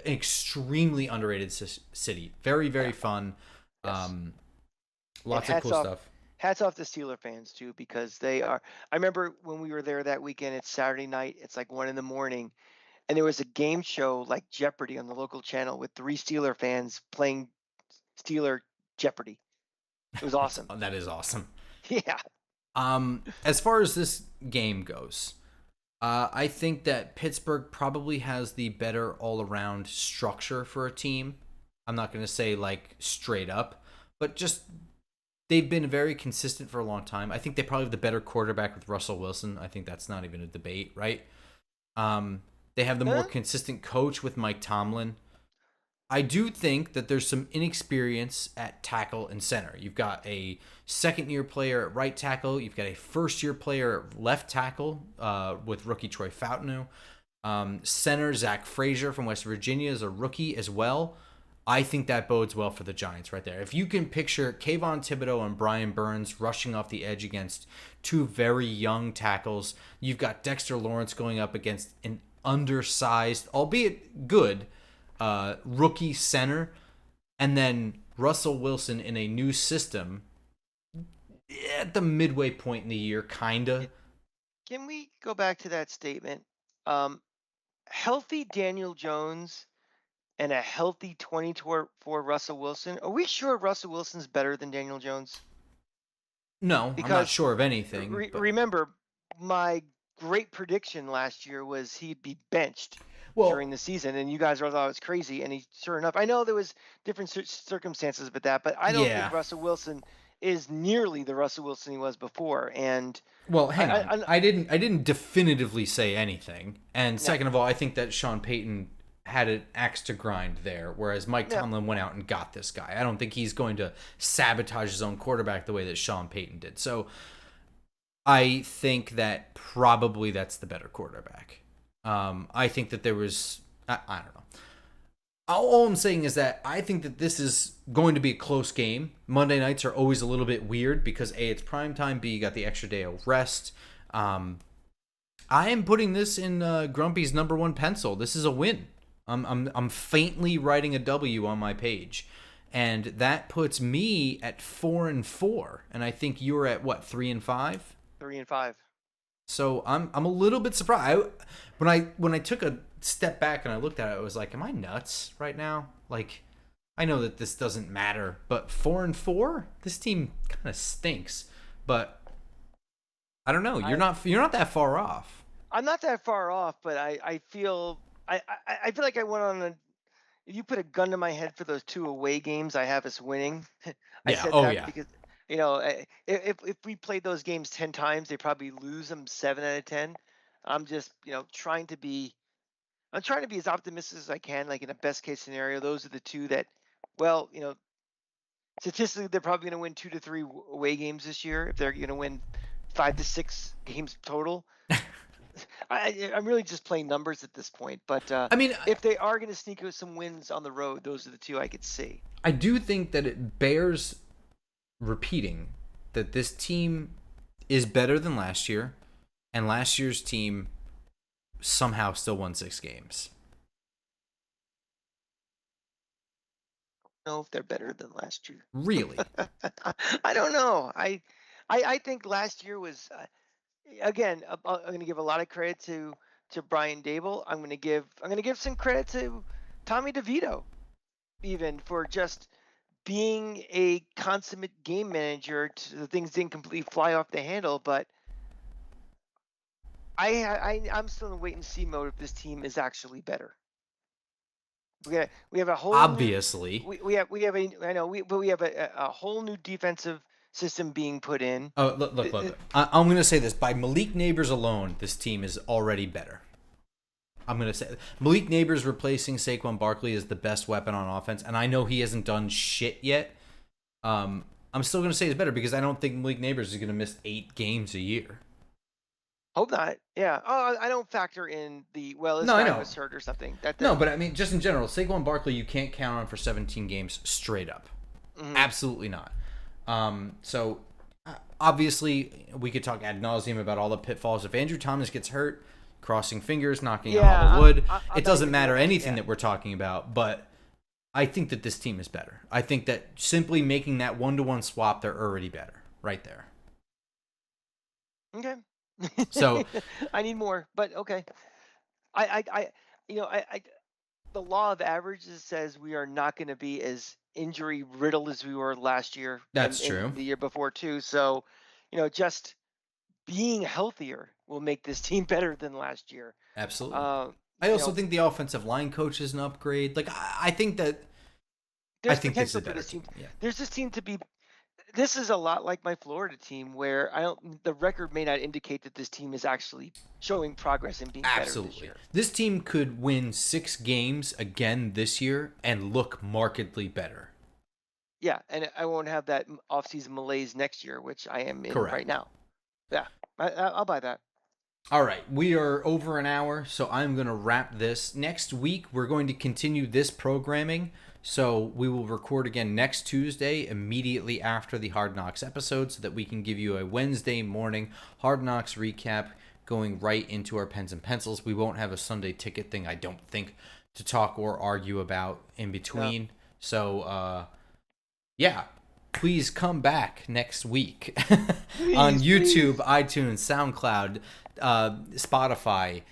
Extremely underrated city. Very, very fun. Yes. Lots of cool stuff. Hats off to Steeler fans too, because they are. I remember when we were there that weekend. It's Saturday night. It's like 1 a.m, and there was a game show like Jeopardy on the local channel with 3 Steeler fans playing Steeler Jeopardy. It was awesome. That is awesome. Yeah. As far as this game goes, I think that Pittsburgh probably has the better all-around structure for a team. I'm not going to say like straight up, but just they've been very consistent for a long time. I think they probably have the better quarterback with Russell Wilson. I think that's not even a debate, right? They have the more consistent coach with Mike Tomlin. I do think that there's some inexperience at tackle and center. You've got a second-year player at right tackle. You've got a first-year player at left tackle with rookie Troy Fautanu. Center Zach Frazier from West Virginia is a rookie as well. I think that bodes well for the Giants right there. If you can picture Kayvon Thibodeau and Brian Burns rushing off the edge against 2 very young tackles, you've got Dexter Lawrence going up against an undersized, albeit good, rookie center, and then Russell Wilson in a new system at the midway point in the year, kinda. Can we go back to that statement? Healthy Daniel Jones and a healthy 2024 Russell Wilson. Are we sure Russell Wilson's better than Daniel Jones? No, because I'm not sure of anything. Remember, my great prediction last year was he'd be benched during the season, and you guys all thought it was crazy, and he, sure enough, I know there was different circumstances with that, but I don't think Russell Wilson is nearly the Russell Wilson he was before. And well, hang on, I didn't definitively say anything. And second of all, I think that Sean Payton had an axe to grind there, whereas Mike Tomlin went out and got this guy. I don't think he's going to sabotage his own quarterback the way that Sean Payton did. So I think that probably that's the better quarterback. I think that there was, I don't know. All I'm saying is that I think that this is going to be a close game. Monday nights are always a little bit weird because A, it's prime time, B, you got the extra day of rest. I am putting this in Grumpy's number one pencil. This is a win. I'm faintly writing a W on my page, and that puts me at 4-4. And I think you're at what, 3-5? 3-5. So I'm a little bit surprised. When I took a step back and I looked at it, I was like, am I nuts right now? Like, I know that this doesn't matter, but 4-4, this team kind of stinks. But I don't know. You're not that far off. I'm not that far off, but I feel like I went on a. If you put a gun to my head for those 2 away games, I have us winning. I said that because if we played those games 10 times, they probably lose them 7 out of 10. I'm just trying to be as optimistic as I can. Like in a best case scenario, those are the 2 that, well, statistically they're probably going to win 2 to 3 away games this year. If they're going to win 5 to 6 games total. I'm really just playing numbers at this point, but I mean, if they are going to sneak out some wins on the road, those are the 2 I could see. I do think that it bears repeating that this team is better than last year, and last year's team somehow still won 6 games. I don't know if they're better than last year. Really? I don't know. I think last year was. Again, I'm going to give a lot of credit to Brian Dable. I'm going to give some credit to Tommy DeVito, even for just being a consummate game manager. The things didn't completely fly off the handle, but I'm still in wait and see mode if this team is actually better. We have a whole obviously we have a whole new defensive system being put in. Oh, look. I'm going to say this. By Malik Neighbors alone, this team is already better. I'm going to say Malik Neighbors replacing Saquon Barkley is the best weapon on offense, and I know he hasn't done shit yet. I'm still going to say it's better because I don't think Malik Neighbors is going to miss 8 games a year. Hope not. Yeah. Oh, I don't factor in the this guy was hurt or something. No, but I mean, just in general, Saquon Barkley you can't count on for 17 games straight up. Mm-hmm. Absolutely not. So obviously we could talk ad nauseum about all the pitfalls. If Andrew Thomas gets hurt, crossing fingers, knocking on all the wood, it doesn't matter anything that we're talking about. But I think that this team is better. I think that simply making that 1-to-1 swap, they're already better right there. Okay. So I need more, but okay. I the law of averages says we are not going to be as injury riddled as we were last year. That's true. And the year before too. So, just being healthier will make this team better than last year. Absolutely. I also think the offensive line coach is an upgrade. Like I think that this is a better team. Yeah. There's this team to be. This is a lot like my Florida team, where the record may not indicate that this team is actually showing progress and being better this year. This team could win 6 games again this year and look markedly better. Yeah, and I won't have that offseason malaise next year, which I am in right now. Yeah, I'll buy that. All right, we are over an hour, so I'm going to wrap this. Next week, we're going to continue this programming. So we will record again next Tuesday, immediately after the Hard Knocks episode, so that we can give you a Wednesday morning Hard Knocks recap going right into our pens and pencils. We won't have a Sunday ticket thing, I don't think, to talk or argue about in between. No. So, yeah, please come back next week on YouTube, iTunes, SoundCloud, Spotify.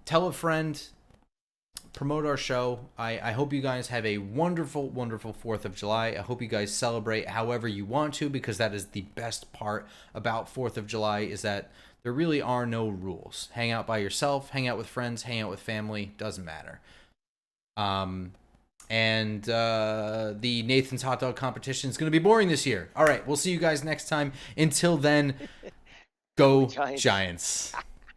Tell a friend. Promote our show. I hope you guys have a wonderful, wonderful 4th of July. I hope you guys celebrate however you want to, because that is the best part about 4th of July, is that there really are no rules. Hang out by yourself, hang out with friends, hang out with family, doesn't matter. And the Nathan's Hot Dog competition is going to be boring this year. All right, we'll see you guys next time. Until then, go Giants.